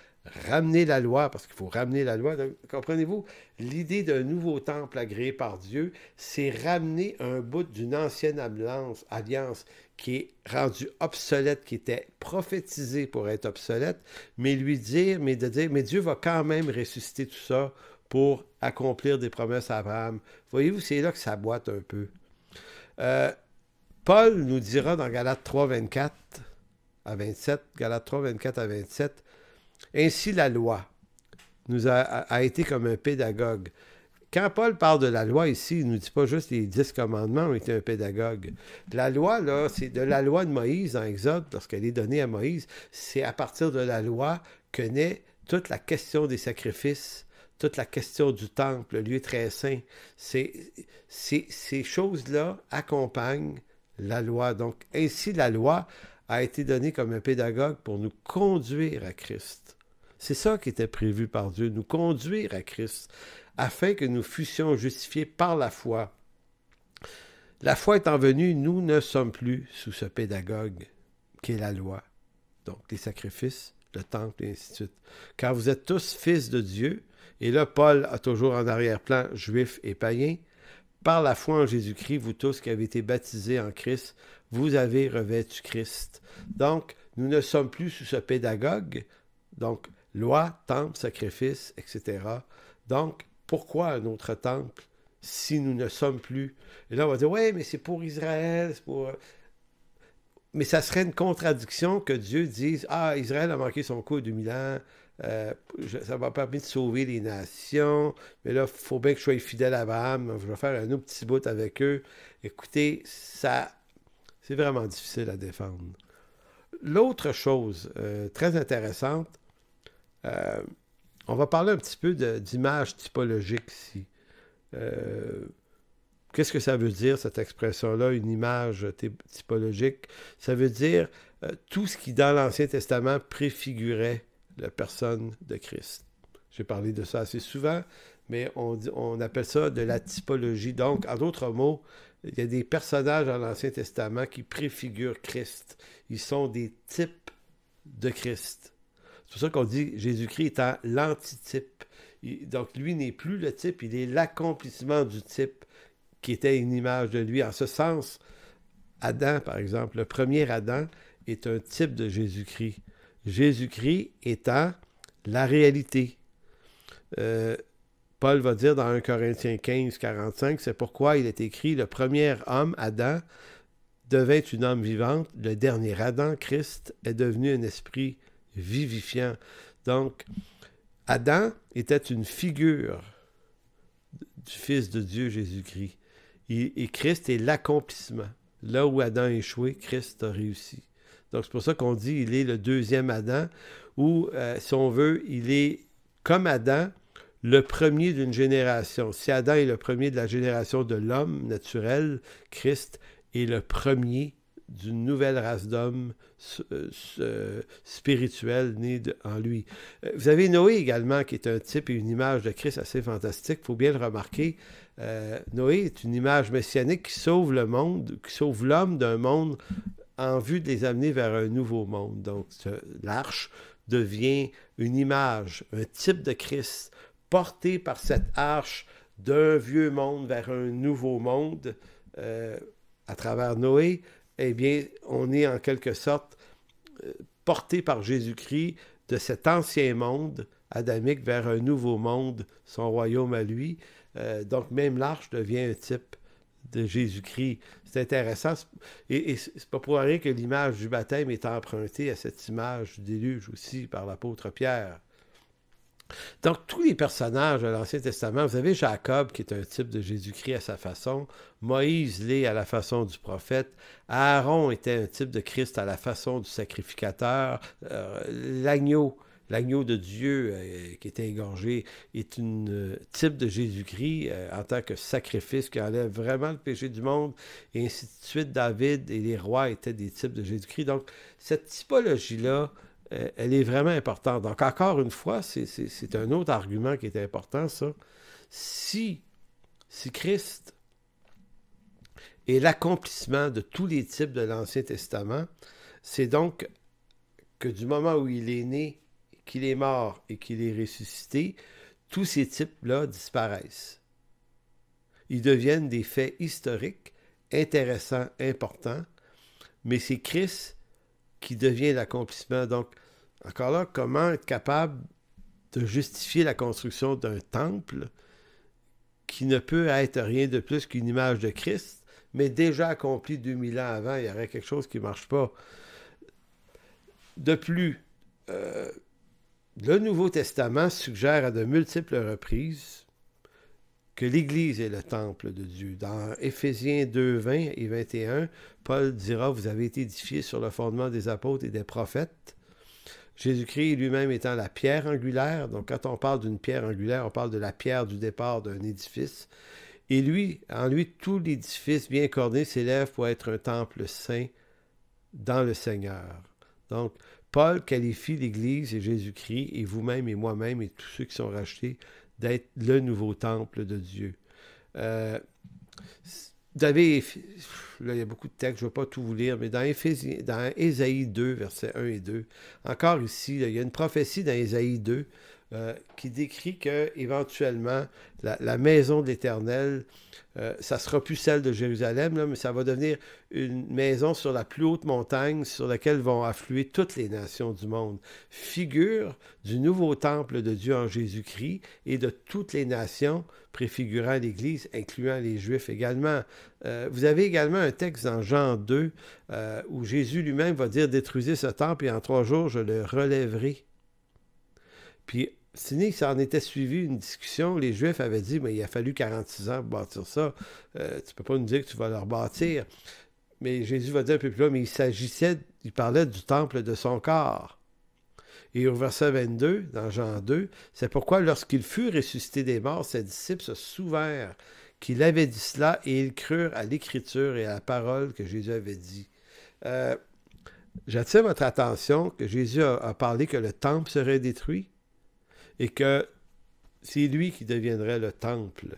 ramener la loi, parce qu'il faut ramener la loi. Donc, comprenez-vous, l'idée d'un nouveau temple agréé par Dieu, c'est ramener un bout d'une ancienne alliance qui est rendue obsolète, qui était prophétisée pour être obsolète, mais mais Dieu va quand même ressusciter tout ça pour accomplir des promesses à Abraham. Voyez-vous, c'est là que ça boite un peu. Paul nous dira dans Galates 3, 24 à 27, Galates 3, 24 à 27, ainsi, la loi a été comme un pédagogue. Quand Paul parle de la loi ici, il ne nous dit pas juste les 10 commandements ont été un pédagogue. La loi, là, c'est de la loi de Moïse dans Exode, lorsqu'elle est donnée à Moïse, c'est à partir de la loi que naît toute la question des sacrifices, toute la question du temple, le lieu très saint. Ces choses-là accompagnent la loi. Donc, ainsi, la loi a été donnée comme un pédagogue pour nous conduire à Christ. C'est ça qui était prévu par Dieu, nous conduire à Christ, afin que nous fussions justifiés par la foi. La foi étant venue, nous ne sommes plus sous ce pédagogue qui est la loi. Donc, les sacrifices, le temple, et ainsi de suite. Car vous êtes tous fils de Dieu, et là, Paul a toujours en arrière-plan juifs et païens, par la foi en Jésus-Christ, vous tous qui avez été baptisés en Christ, vous avez revêtu Christ. Donc, nous ne sommes plus sous ce pédagogue, donc loi, temple, sacrifice, etc. Donc, pourquoi un autre temple si nous ne sommes plus? Et là, on va dire, ouais, mais c'est pour Israël, c'est pour... Mais ça serait une contradiction que Dieu dise, ah, Israël a manqué son coup 2000 ans, Ça m'a permis de sauver les nations. Mais là, il faut bien que je sois fidèle à Abraham. Je vais faire un autre petit bout avec eux. Écoutez, c'est vraiment difficile à défendre. L'autre chose très intéressante, on va parler un petit peu d'image typologique ici. Qu'est-ce que ça veut dire, cette expression-là, une image typologique? Ça veut dire tout ce qui, dans l'Ancien Testament, préfigurait la personne de Christ. J'ai parlé de ça assez souvent, mais on appelle ça de la typologie. Donc, en d'autres mots, il y a des personnages dans l'Ancien Testament qui préfigurent Christ. Ils sont des types de Christ. C'est pour ça qu'on dit Jésus-Christ étant l'antitype. Donc, lui n'est plus le type, il est l'accomplissement du type qui était une image de lui. En ce sens, Adam, par exemple, le premier Adam est un type de Jésus-Christ. Jésus-Christ étant la réalité. Paul va dire dans 1 Corinthiens 15, 45, c'est pourquoi il est écrit, le premier homme, Adam, devint une âme vivante, le dernier Adam, Christ, est devenu un esprit vivifiant. Donc, Adam était une figure du Fils de Dieu, Jésus-Christ. Et Christ est l'accomplissement. Là où Adam a échoué, Christ a réussi. Donc, c'est pour ça qu'on dit qu'il est le deuxième Adam, ou, si on veut, il est, comme Adam, le premier d'une génération. Si Adam est le premier de la génération de l'homme naturel, Christ est le premier d'une nouvelle race d'hommes spirituels nés en lui. Vous avez Noé également, qui est un type et une image de Christ assez fantastique. Il faut bien le remarquer. Noé est une image messianique qui sauve le monde, qui sauve l'homme d'un monde en vue de les amener vers un nouveau monde. Donc, l'arche devient une image, un type de Christ, porté par cette arche d'un vieux monde vers un nouveau monde à travers Noé. Eh bien, on est en quelque sorte porté par Jésus-Christ de cet ancien monde adamique vers un nouveau monde, son royaume à lui. Donc, même l'arche devient un type de Jésus-Christ. C'est intéressant. Et c'est pas pour rien que l'image du baptême est empruntée à cette image du déluge aussi par l'apôtre Pierre. Donc, tous les personnages de l'Ancien Testament, vous avez Jacob qui est un type de Jésus-Christ à sa façon, Moïse l'est à la façon du prophète, Aaron était un type de Christ à la façon du sacrificateur, l'agneau de Dieu qui est égorgé est un type de Jésus-Christ en tant que sacrifice qui enlève vraiment le péché du monde, et ainsi de suite. David et les rois étaient des types de Jésus-Christ. Donc, cette typologie-là, elle est vraiment importante. Donc, encore une fois, c'est un autre argument qui est important, ça. Si Christ est l'accomplissement de tous les types de l'Ancien Testament, c'est donc que du moment où il est né, qu'il est mort et qu'il est ressuscité, tous ces types-là disparaissent. Ils deviennent des faits historiques, intéressants, importants, mais c'est Christ qui devient l'accomplissement. Donc, encore là, comment être capable de justifier la construction d'un temple qui ne peut être rien de plus qu'une image de Christ, mais déjà accompli 2000 ans avant, il y aurait quelque chose qui ne marche pas. De plus, le Nouveau Testament suggère à de multiples reprises que l'Église est le temple de Dieu. Dans Éphésiens 2, 20 et 21, Paul dira « Vous avez été édifiés sur le fondement des apôtres et des prophètes. » Jésus-Christ lui-même étant la pierre angulaire. Donc, quand on parle d'une pierre angulaire, on parle de la pierre du départ d'un édifice. Et lui, en lui, tout l'édifice bien coordonné s'élève pour être un temple saint dans le Seigneur. Donc, Paul qualifie l'Église et Jésus-Christ, et vous-même et moi-même et tous ceux qui sont rachetés, d'être le nouveau temple de Dieu. Vous avez, là, il y a beaucoup de textes, je ne vais pas tout vous lire, mais dans Ésaïe 2, versets 1 et 2, encore ici, là, il y a une prophétie dans Ésaïe 2 qui décrit qu'éventuellement, la maison de l'Éternel, ça ne sera plus celle de Jérusalem, là, mais ça va devenir une maison sur la plus haute montagne sur laquelle vont affluer toutes les nations du monde. Figure du nouveau temple de Dieu en Jésus-Christ et de toutes les nations préfigurant l'Église, incluant les Juifs également. Vous avez également un texte dans Jean 2 où Jésus lui-même va dire « Détruisez ce temple et en 3 jours, je le relèverai. » Puis, ça en était suivi une discussion. Les Juifs avaient dit, mais il a fallu 46 ans pour bâtir ça. Tu ne peux pas nous dire que tu vas leur bâtir. Mais Jésus va dire un peu plus là, mais il parlait du temple de son corps. Et au verset 22, dans Jean 2, c'est pourquoi lorsqu'il fut ressuscité des morts, ses disciples se souvinrent qu'il avait dit cela et ils crurent à l'Écriture et à la parole que Jésus avait dit. J'attire votre attention que Jésus a parlé que le temple serait détruit et que c'est lui qui deviendrait le temple.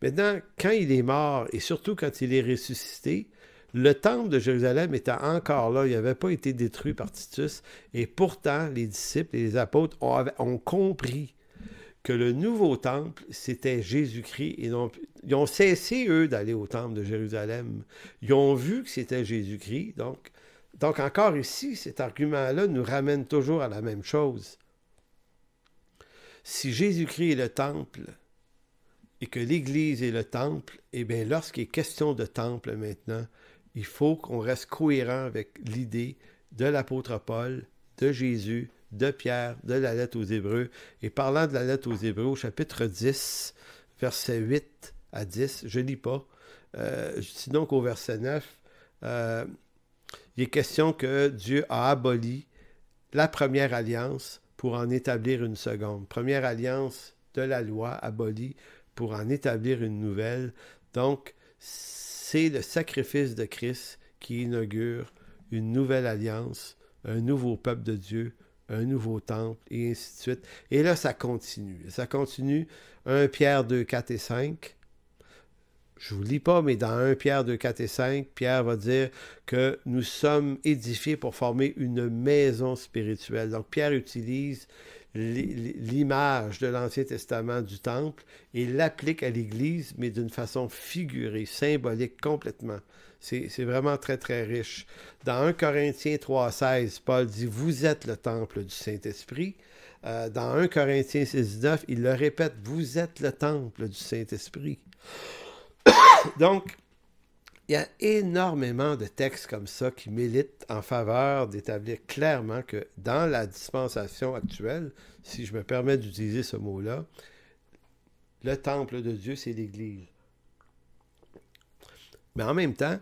Maintenant, quand il est mort et surtout quand il est ressuscité, le temple de Jérusalem était encore là, il n'avait pas été détruit par Titus, et pourtant les disciples et les apôtres ont compris que le nouveau temple, c'était Jésus-Christ. Et ils ont cessé, eux, d'aller au temple de Jérusalem. Ils ont vu que c'était Jésus-Christ. Donc encore ici, cet argument-là nous ramène toujours à la même chose. Si Jésus-Christ est le temple et que l'Église est le temple, eh bien, lorsqu'il est question de temple maintenant, il faut qu'on reste cohérent avec l'idée de l'apôtre Paul, de Jésus, de Pierre, de la lettre aux Hébreux. Et parlant de la lettre aux Hébreux, au chapitre 10, versets 8 à 10, je ne lis pas. Sinon qu'au verset 9, il est question que Dieu a aboli la première alliance pour en établir une seconde. Première alliance de la loi abolie pour en établir une nouvelle. Donc, c'est le sacrifice de Christ qui inaugure une nouvelle alliance, un nouveau peuple de Dieu, un nouveau temple, et ainsi de suite. Et là, ça continue. Ça continue. 1 Pierre 2, 4 et 5. Je ne vous lis pas, mais dans 1 Pierre 2, 4 et 5, Pierre va dire que nous sommes édifiés pour former une maison spirituelle. Donc, Pierre utilise l'image de l'Ancien Testament du temple et l'applique à l'Église, mais d'une façon figurée, symbolique complètement. C'est vraiment très, très riche. Dans 1 Corinthiens 3,16, Paul dit « Vous êtes le temple du Saint-Esprit ». Dans 1 Corinthiens 6,19, il le répète « Vous êtes le temple du Saint-Esprit ». Donc, il y a énormément de textes comme ça qui militent en faveur d'établir clairement que dans la dispensation actuelle, si je me permets d'utiliser ce mot-là, le temple de Dieu, c'est l'Église. Mais en même temps,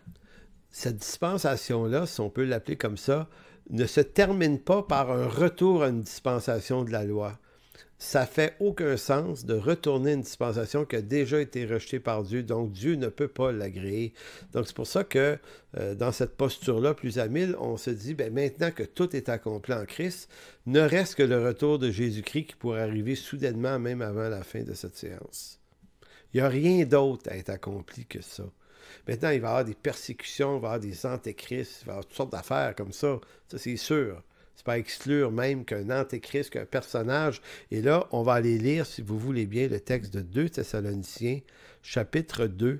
cette dispensation-là, si on peut l'appeler comme ça, ne se termine pas par un retour à une dispensation de la loi. Ça fait aucun sens de retourner une dispensation qui a déjà été rejetée par Dieu, donc Dieu ne peut pas l'agréer. Donc c'est pour ça que dans cette posture-là, plus à 1000, on se dit, bien, maintenant que tout est accompli en Christ, ne reste que le retour de Jésus-Christ qui pourrait arriver soudainement, même avant la fin de cette séance. Il n'y a rien d'autre à être accompli que ça. Maintenant, il va y avoir des persécutions, il va y avoir des antéchrists, il va y avoir toutes sortes d'affaires comme ça c'est sûr. C'est pas exclure même qu'un antéchrist, qu'un personnage. Et là, on va aller lire, si vous voulez bien, le texte de 2 Thessaloniciens, chapitre 2.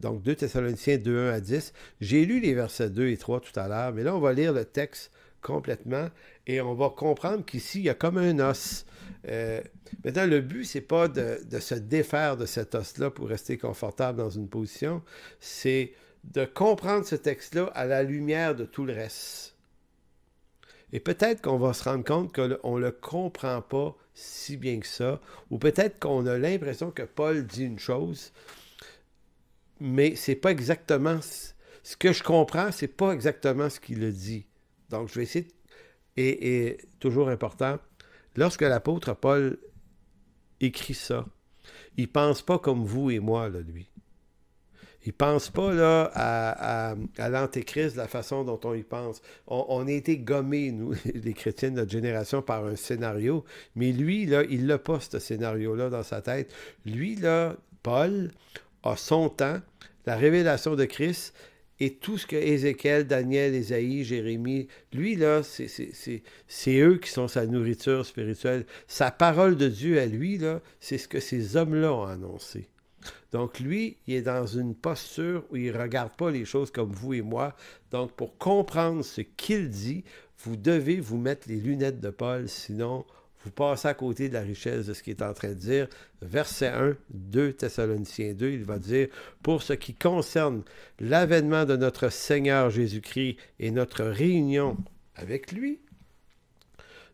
Donc 2 Thessaloniciens 2, 1 à 10. J'ai lu les versets 2 et 3 tout à l'heure, mais là, on va lire le texte complètement et on va comprendre qu'ici, il y a comme un os. Maintenant, le but, c'est pas de se défaire de cet os-là pour rester confortable dans une position, c'est de comprendre ce texte-là à la lumière de tout le reste. Et peut-être qu'on va se rendre compte qu'on ne le comprend pas si bien que ça, ou peut-être qu'on a l'impression que Paul dit une chose, mais c'est pas exactement... Ce que je comprends, c'est pas exactement ce qu'il a dit. Donc, je vais essayer... Et toujours important, lorsque l'apôtre Paul écrit ça, il pense pas comme vous et moi, là, lui. Il ne pense pas là, à l'antéchrist de la façon dont on y pense. On a été gommés, nous, les chrétiens de notre génération, par un scénario, mais lui, là, il n'a pas ce scénario-là dans sa tête. Lui, là, Paul, a son temps, la révélation de Christ, et tout ce que Ézéchiel, Daniel, Ésaïe, Jérémie, lui, là, c'est eux qui sont sa nourriture spirituelle. Sa parole de Dieu à lui, là, c'est ce que ces hommes-là ont annoncé. Donc, lui, il est dans une posture où il ne regarde pas les choses comme vous et moi. Donc, pour comprendre ce qu'il dit, vous devez vous mettre les lunettes de Paul, sinon vous passez à côté de la richesse de ce qu'il est en train de dire. Verset 1, 2 Thessaloniciens 2, il va dire « Pour ce qui concerne l'avènement de notre Seigneur Jésus-Christ et notre réunion avec lui,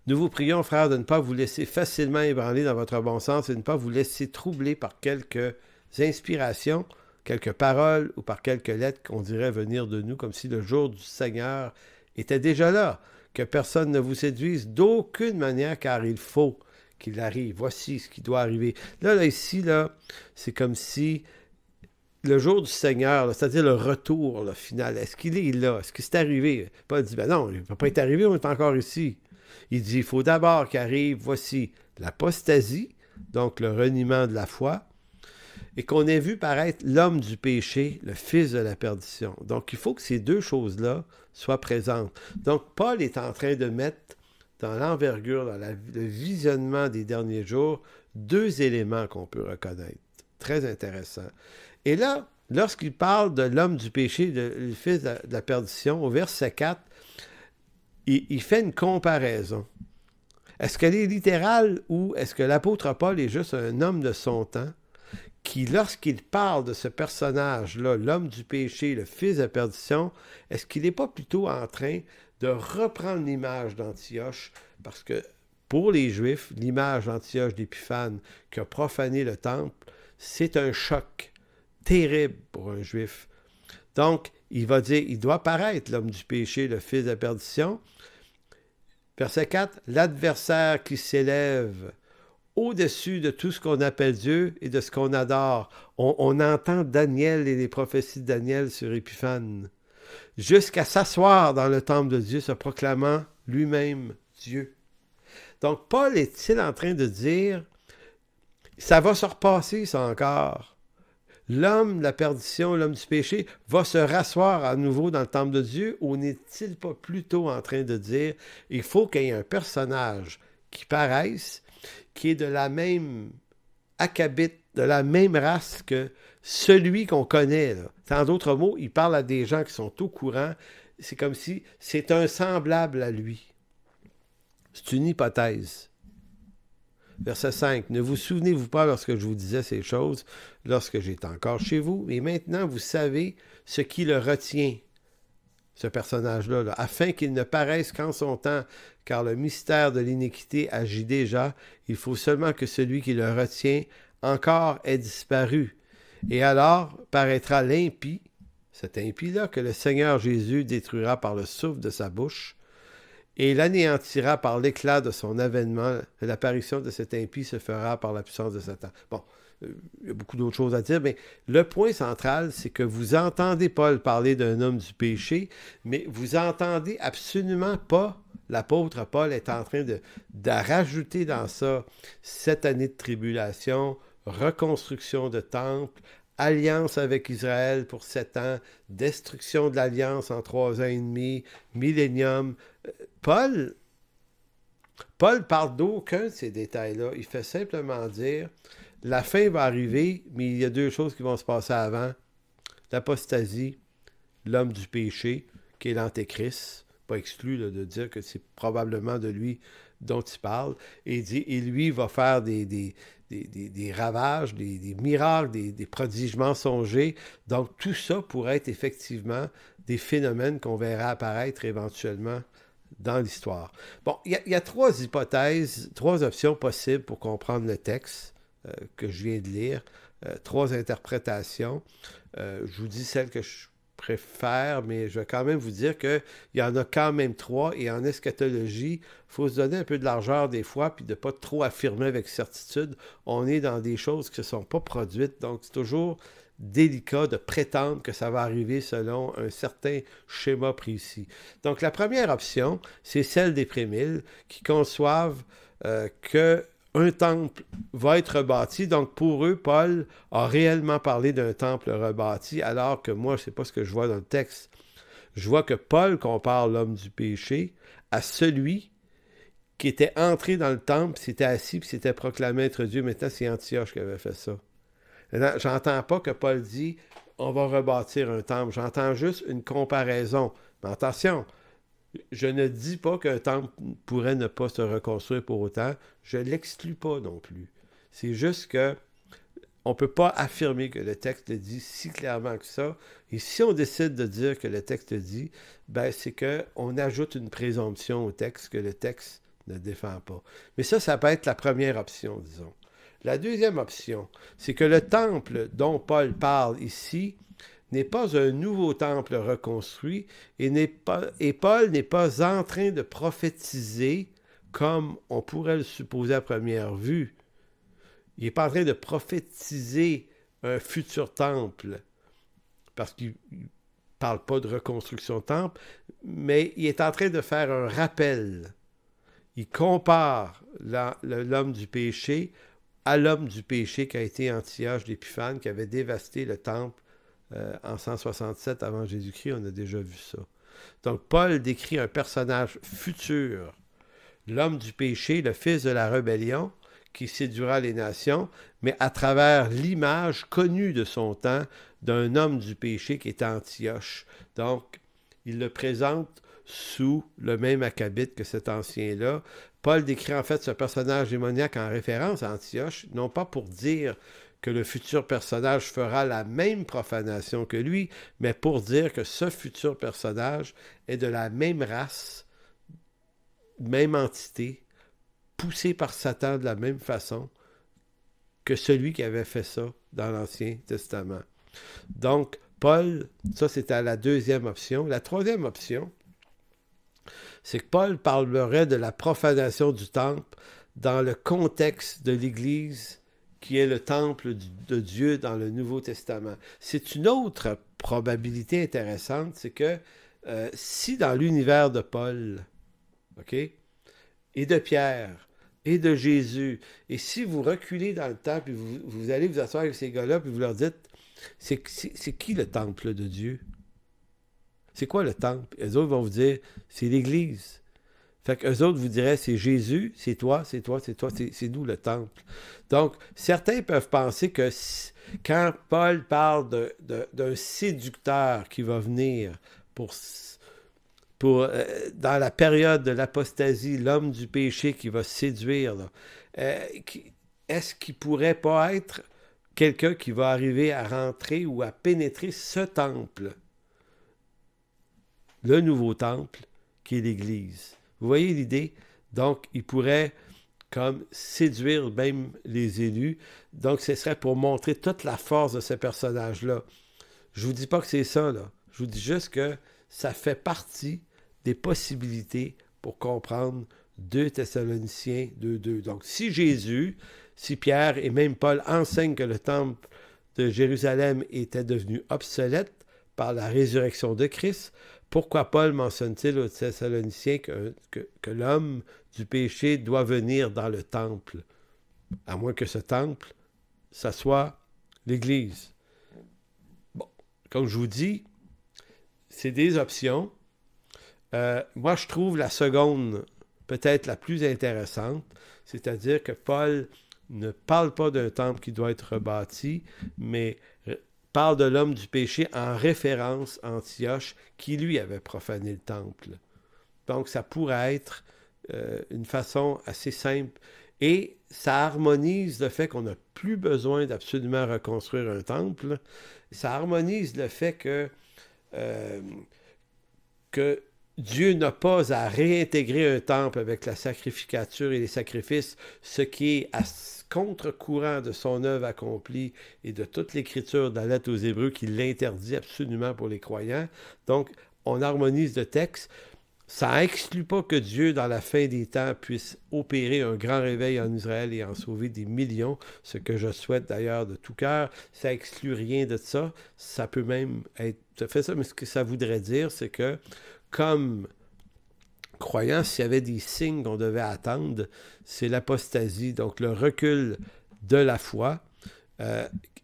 Nous vous prions, frères, de ne pas vous laisser facilement ébranler dans votre bon sens et de ne pas vous laisser troubler par quelques inspirations, quelques paroles ou par quelques lettres qu'on dirait venir de nous, comme si le jour du Seigneur était déjà là, que personne ne vous séduise d'aucune manière, car il faut qu'il arrive. Voici ce qui doit arriver. Là ici, c'est comme si le jour du Seigneur, là, c'est-à-dire le retour final, est-ce qu'il est là? Est-ce que c'est arrivé? Paul dit, ben non, il ne peut pas être arrivé, on est encore ici. Il dit, il faut d'abord qu'arrive, voici, l'apostasie, donc le reniement de la foi, et qu'on ait vu paraître l'homme du péché, le fils de la perdition. Donc, il faut que ces deux choses-là soient présentes. Donc, Paul est en train de mettre dans l'envergure, dans le visionnement des derniers jours, deux éléments qu'on peut reconnaître. Très intéressant. Et là, lorsqu'il parle de l'homme du péché, le fils de la perdition, au verset 4, il fait une comparaison. Est-ce qu'elle est littérale ou est-ce que l'apôtre Paul est juste un homme de son temps qui, lorsqu'il parle de ce personnage-là, l'homme du péché, le fils de la perdition, est-ce qu'il n'est pas plutôt en train de reprendre l'image d'Antioche? Parce que pour les Juifs, l'image d'Antioche d'Épiphane qui a profané le temple, c'est un choc terrible pour un Juif. Donc, il va dire, il doit paraître l'homme du péché, le fils de la perdition. Verset 4, l'adversaire qui s'élève au-dessus de tout ce qu'on appelle Dieu et de ce qu'on adore. On entend Daniel et les prophéties de Daniel sur Épiphane, jusqu'à s'asseoir dans le temple de Dieu, se proclamant lui-même Dieu. Donc, Paul est-il en train de dire, ça va se repasser, ça encore. L'homme, la perdition, l'homme du péché, va se rasseoir à nouveau dans le temple de Dieu, ou n'est-il pas plutôt en train de dire, il faut qu'il y ait un personnage qui paraisse, qui est de la même acabit, de la même race que celui qu'on connaît. Là. En d'autres mots, il parle à des gens qui sont au courant, c'est comme si c'est un semblable à lui. C'est une hypothèse. Verset 5. Ne vous souvenez-vous pas lorsque je vous disais ces choses, lorsque j'étais encore chez vous, et maintenant vous savez ce qui le retient, ce personnage-là, là, afin qu'il ne paraisse qu'en son temps, car le mystère de l'iniquité agit déjà. Il faut seulement que celui qui le retient encore ait disparu. Et alors paraîtra l'impie, cet impie-là, que le Seigneur Jésus détruira par le souffle de sa bouche, et l'anéantira par l'éclat de son avènement. L'apparition de cet impie se fera par la puissance de Satan. Bon, il y a beaucoup d'autres choses à dire, mais le point central, c'est que vous entendez Paul parler d'un homme du péché, mais vous entendez absolument pas, l'apôtre Paul est en train de rajouter dans ça 7 années de tribulation, reconstruction de temple, alliance avec Israël pour 7 ans, destruction de l'alliance en 3 ans et demi, millénium. Paul parle d'aucun de ces détails-là. Il fait simplement dire, la fin va arriver, mais il y a deux choses qui vont se passer avant. L'apostasie, l'homme du péché, qui est l'antéchrist, pas exclu là, de dire que c'est probablement de lui dont il parle, et il dit, et lui va faire des ravages, des miracles, des prodiges mensongers. Donc, tout ça pourrait être effectivement des phénomènes qu'on verra apparaître éventuellement dans l'histoire. Bon, il y a 3 hypothèses, 3 options possibles pour comprendre le texte que je viens de lire, 3 interprétations. Je vous dis celle que je préfère, mais je vais quand même vous dire qu'il y en a quand même 3, et en eschatologie, il faut se donner un peu de largeur des fois, puis de ne pas trop affirmer avec certitude. On est dans des choses qui ne sont pas produites, donc c'est toujours délicat de prétendre que ça va arriver selon un certain schéma précis. Donc la première option, c'est celle des prémiles qui conçoivent qu'un temple va être rebâti. Donc pour eux, Paul a réellement parlé d'un temple rebâti, alors que moi, c'est pas ce que je vois dans le texte. Je vois que Paul compare l'homme du péché à celui qui était entré dans le temple, s'était assis, puis s'était proclamé être Dieu. Maintenant, c'est Antioche qui avait fait ça. J'entends pas que Paul dit on va rebâtir un temple. J'entends juste une comparaison. Mais attention, je ne dis pas qu'un temple pourrait ne pas se reconstruire pour autant. Je ne l'exclus pas non plus. C'est juste que on ne peut pas affirmer que le texte le dit si clairement que ça. Et si on décide de dire que le texte le dit, ben c'est qu'on ajoute une présomption au texte que le texte ne défend pas. Mais ça peut être la première option, disons. La deuxième option, c'est que le temple dont Paul parle ici n'est pas un nouveau temple reconstruit et Paul n'est pas en train de prophétiser comme on pourrait le supposer à première vue. Il n'est pas en train de prophétiser un futur temple parce qu'il ne parle pas de reconstruction de temple, mais il est en train de faire un rappel. Il compare l'homme du péché à l'homme du péché qui a été Antioche d'Épiphane, qui avait dévasté le temple en 167 avant Jésus-Christ. On a déjà vu ça. Donc, Paul décrit un personnage futur, l'homme du péché, le fils de la rébellion, qui séduira les nations, mais à travers l'image connue de son temps d'un homme du péché qui est Antioche. Donc, il le présente sous le même acabit que cet ancien-là. Paul décrit en fait ce personnage démoniaque en référence à Antioche, non pas pour dire que le futur personnage fera la même profanation que lui, mais pour dire que ce futur personnage est de la même race, même entité, poussé par Satan de la même façon que celui qui avait fait ça dans l'Ancien Testament. Donc, Paul, ça c'était la deuxième option. La troisième option, c'est que Paul parlerait de la profanation du temple dans le contexte de l'Église qui est le temple de Dieu dans le Nouveau Testament. C'est une autre probabilité intéressante, c'est que si dans l'univers de Paul, OK, et de Pierre, et de Jésus, et si vous reculez dans le temps, puis vous allez vous asseoir avec ces gars-là, puis vous leur dites, c'est qui le temple de Dieu? C'est quoi le temple? Eux autres vont vous dire, c'est l'Église. Fait qu'eux autres vous diraient, c'est Jésus, c'est toi, c'est nous le temple. Donc, certains peuvent penser que quand Paul parle d'un séducteur qui va venir pour dans la période de l'apostasie, l'homme du péché qui va séduire, là, est-ce qu'il pourrait pas être quelqu'un qui va arriver à rentrer ou à pénétrer ce temple? Le nouveau temple, qui est l'Église. Vous voyez l'idée? Donc, il pourrait comme séduire même les élus. Donc, ce serait pour montrer toute la force de ce personnage-là. Je vous dis pas que c'est ça, là. Je vous dis juste que ça fait partie des possibilités pour comprendre 2 Thessaloniciens 2.2. Donc, si Jésus, si Pierre et même Paul enseignent que le temple de Jérusalem était devenu obsolète par la résurrection de Christ, pourquoi Paul mentionne-t-il aux Thessaloniciens que l'homme du péché doit venir dans le temple? À moins que ce temple, ça soit l'Église. Bon, comme je vous dis, c'est des options. Moi, je trouve la seconde peut-être la plus intéressante, c'est-à-dire que Paul ne parle pas d'un temple qui doit être rebâti, mais parle de l'homme du péché en référence à Antioche, qui lui avait profané le temple. Donc, ça pourrait être une façon assez simple. Et ça harmonise le fait qu'on n'a plus besoin d'absolument reconstruire un temple. Ça harmonise le fait que Dieu n'a pas à réintégrer un temple avec la sacrificature et les sacrifices, ce qui est à contre-courant de son œuvre accomplie et de toute l'Écriture de la lettre aux Hébreux qui l'interdit absolument pour les croyants. Donc, on harmonise le texte. Ça n'exclut pas que Dieu, dans la fin des temps, puisse opérer un grand réveil en Israël et en sauver des millions, ce que je souhaite d'ailleurs de tout cœur. Ça n'exclut rien de ça. Ça peut même être tout à fait ça, mais ce que ça voudrait dire, c'est que, comme croyant, s'il y avait des signes qu'on devait attendre, c'est l'apostasie, donc le recul de la foi.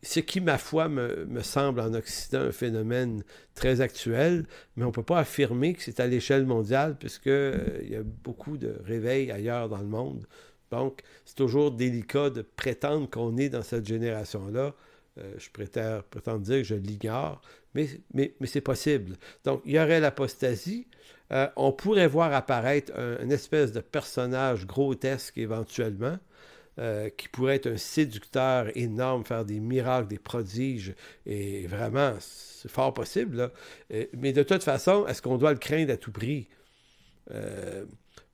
Ce qui, ma foi, me semble en Occident un phénomène très actuel, mais on ne peut pas affirmer que c'est à l'échelle mondiale, puisqu'il y a beaucoup de réveils ailleurs dans le monde. Donc, c'est toujours délicat de prétendre qu'on est dans cette génération-là. Je prétends dire que je l'ignore, mais c'est possible. Donc, il y aurait l'apostasie. On pourrait voir apparaître une espèce de personnage grotesque éventuellement, qui pourrait être un séducteur énorme, faire des miracles, des prodiges, et vraiment, c'est fort possible, là. Mais de toute façon, est-ce qu'on doit le craindre à tout prix?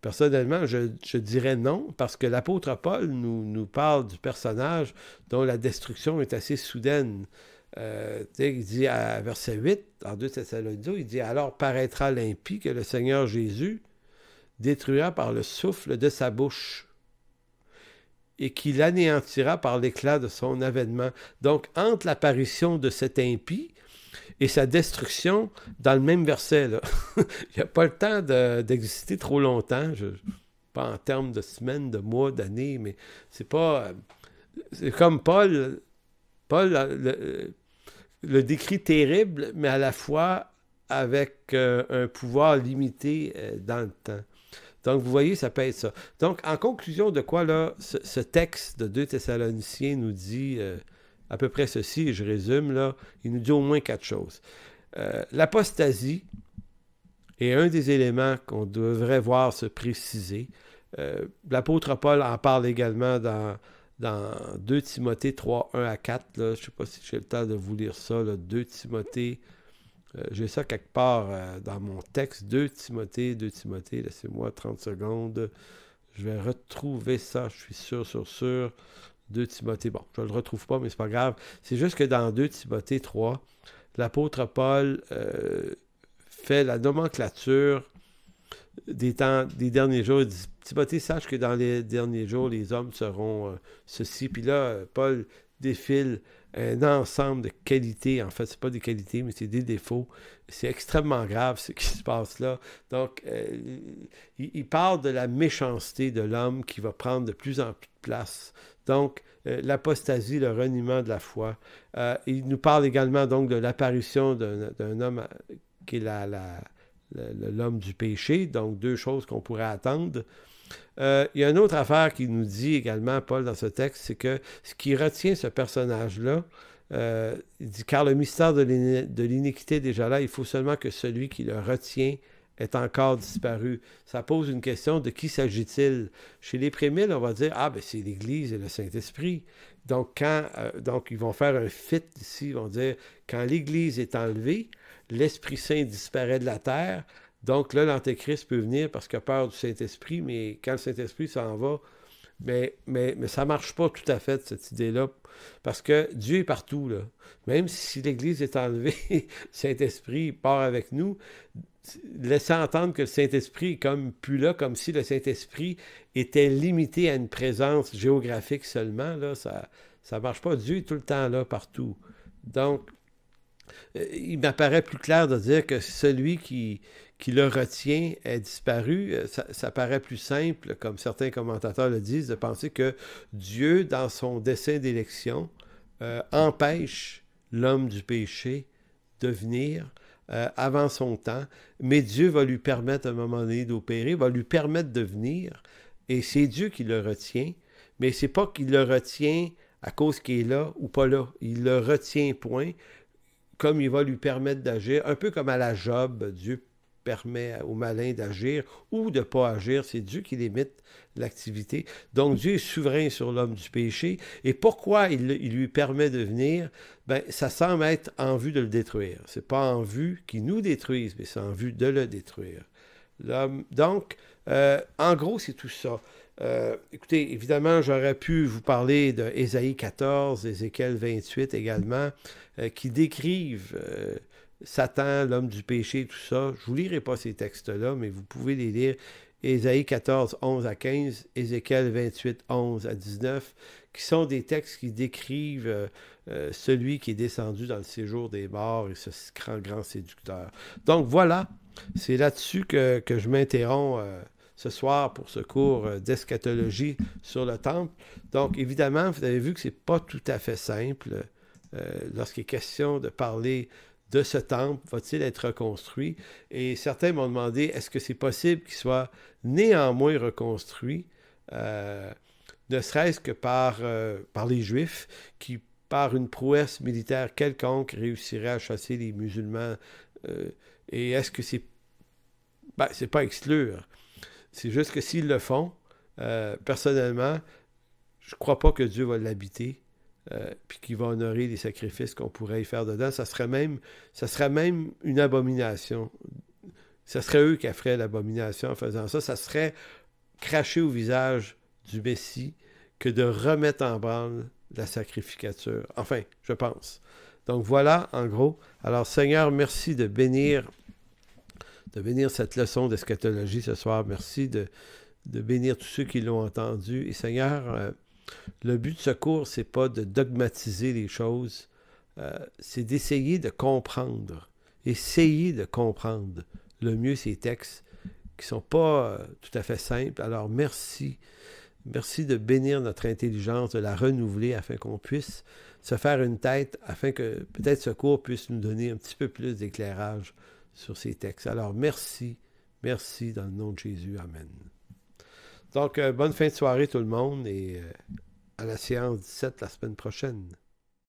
Personnellement, je dirais non, parce que l'apôtre Paul nous parle du personnage dont la destruction est assez soudaine. Il dit à verset 8, en 2 Thessaloniciens, il dit « Alors paraîtra l'impie que le Seigneur Jésus détruira par le souffle de sa bouche et qu'il anéantira par l'éclat de son avènement. » Donc, entre l'apparition de cet impie et sa destruction, dans le même verset, là, il n'y a pas le temps d'exister trop longtemps, pas en termes de semaines, de mois, d'années, mais c'est pas... c'est comme Paul le décrit terrible, mais à la fois avec un pouvoir limité dans le temps. Donc, vous voyez, ça peut être ça. Donc, en conclusion de quoi, là, ce texte de 2 Thessaloniciens nous dit à peu près ceci, et je résume, là, il nous dit au moins 4 choses. L'apostasie est un des éléments qu'on devrait voir se préciser. L'apôtre Paul en parle également dans 2 Timothée 3, 1 à 4. Là, je ne sais pas si j'ai le temps de vous lire ça. Là, 2 Timothée, j'ai ça quelque part dans mon texte. 2 Timothée, laissez-moi 30 secondes. Je vais retrouver ça, je suis sûr. 2 Timothée, bon, je ne le retrouve pas, mais c'est pas grave. C'est juste que dans 2 Timothée 3, l'apôtre Paul fait la nomenclature des derniers jours. Il dit, Timothée, sache que dans les derniers jours, les hommes seront ceci. Puis là, Paul défile un ensemble de qualités. En fait, c'est pas des qualités, mais c'est des défauts. C'est extrêmement grave ce qui se passe là. Donc, il parle de la méchanceté de l'homme qui va prendre de plus en plus de place. Donc, l'apostasie, le reniement de la foi. Il nous parle également donc de l'apparition d'un homme qui est l'homme du péché, donc 2 choses qu'on pourrait attendre. Il y a une autre affaire qu'il nous dit également, Paul, dans ce texte, c'est que ce qui retient ce personnage-là, il dit « Car le mystère de l'iniquité est déjà là, il faut seulement que celui qui le retient est encore disparu. » Ça pose une question, de qui s'agit-il? Chez les prémiles, on va dire « Ah, ben c'est l'Église et le Saint-Esprit. » Donc, donc, ils vont faire un fit ici, ils vont dire « Quand l'Église est enlevée, l'Esprit Saint disparaît de la terre. » Donc là, l'Antéchrist peut venir parce qu'il a peur du Saint-Esprit, mais quand le Saint-Esprit s'en va, mais ça ne marche pas tout à fait, cette idée-là, parce que Dieu est partout, là. Même si l'Église est enlevée, le Saint-Esprit part avec nous, laisser entendre que le Saint-Esprit est comme plus là, comme si le Saint-Esprit était limité à une présence géographique seulement, là, ça ne marche pas. Dieu est tout le temps là, partout. Donc, il m'apparaît plus clair de dire que celui qui le retient est disparu. Ça paraît plus simple, comme certains commentateurs le disent, de penser que Dieu, dans son dessein d'élection, empêche l'homme du péché de venir avant son temps, mais Dieu va lui permettre à un moment donné d'opérer, va lui permettre de venir, et c'est Dieu qui le retient, mais c'est pas qu'il le retient à cause qu'il est là ou pas là. Il le retient, point, comme il va lui permettre d'agir, un peu comme à la Job, Dieu permet au malin d'agir ou de ne pas agir. C'est Dieu qui limite l'activité. Donc, Dieu est souverain sur l'homme du péché. Et pourquoi il lui permet de venir? Ben, ça semble être en vue de le détruire. Ce n'est pas en vue qu'il nous détruise, mais c'est en vue de le détruire. Donc, en gros, c'est tout ça. Écoutez, évidemment, j'aurais pu vous parler de Ésaïe 14, Ézéchiel 28 également, qui décrivent Satan, l'homme du péché, tout ça. Je ne vous lirai pas ces textes-là, mais vous pouvez les lire. Ésaïe 14, 11 à 15, Ézéchiel 28, 11 à 19, qui sont des textes qui décrivent celui qui est descendu dans le séjour des morts et ce grand séducteur. Donc voilà, c'est là-dessus que je m'interromps ce soir pour ce cours d'eschatologie sur le temple. Donc évidemment, vous avez vu que ce n'est pas tout à fait simple lorsqu'il est question de parler de ce temple, va-t-il être reconstruit? Et certains m'ont demandé, est-ce que c'est possible qu'il soit néanmoins reconstruit, ne serait-ce que par les Juifs, qui, par une prouesse militaire quelconque, réussiraient à chasser les musulmans? Et est-ce que c'est... Ben, c'est pas exclure. C'est juste que s'ils le font, personnellement, je ne crois pas que Dieu va l'habiter. Puis qui va honorer les sacrifices qu'on pourrait y faire dedans. Ça serait même une abomination. Ce serait eux qui feraient l'abomination en faisant ça. Ça serait cracher au visage du Messie que de remettre en branle la sacrificature. Enfin, je pense. Donc voilà, en gros. Alors, Seigneur, merci de bénir cette leçon d'eschatologie ce soir. Merci de bénir tous ceux qui l'ont entendu. Et Seigneur, le but de ce cours, c'est pas de dogmatiser les choses, c'est d'essayer de comprendre. Essayer de comprendre le mieux ces textes qui sont pas tout à fait simples. Alors, merci. Merci de bénir notre intelligence, de la renouveler afin qu'on puisse se faire une tête, afin que peut-être ce cours puisse nous donner un petit peu plus d'éclairage sur ces textes. Alors, merci dans le nom de Jésus. Amen. Donc, bonne fin de soirée tout le monde et à la séance 17 la semaine prochaine.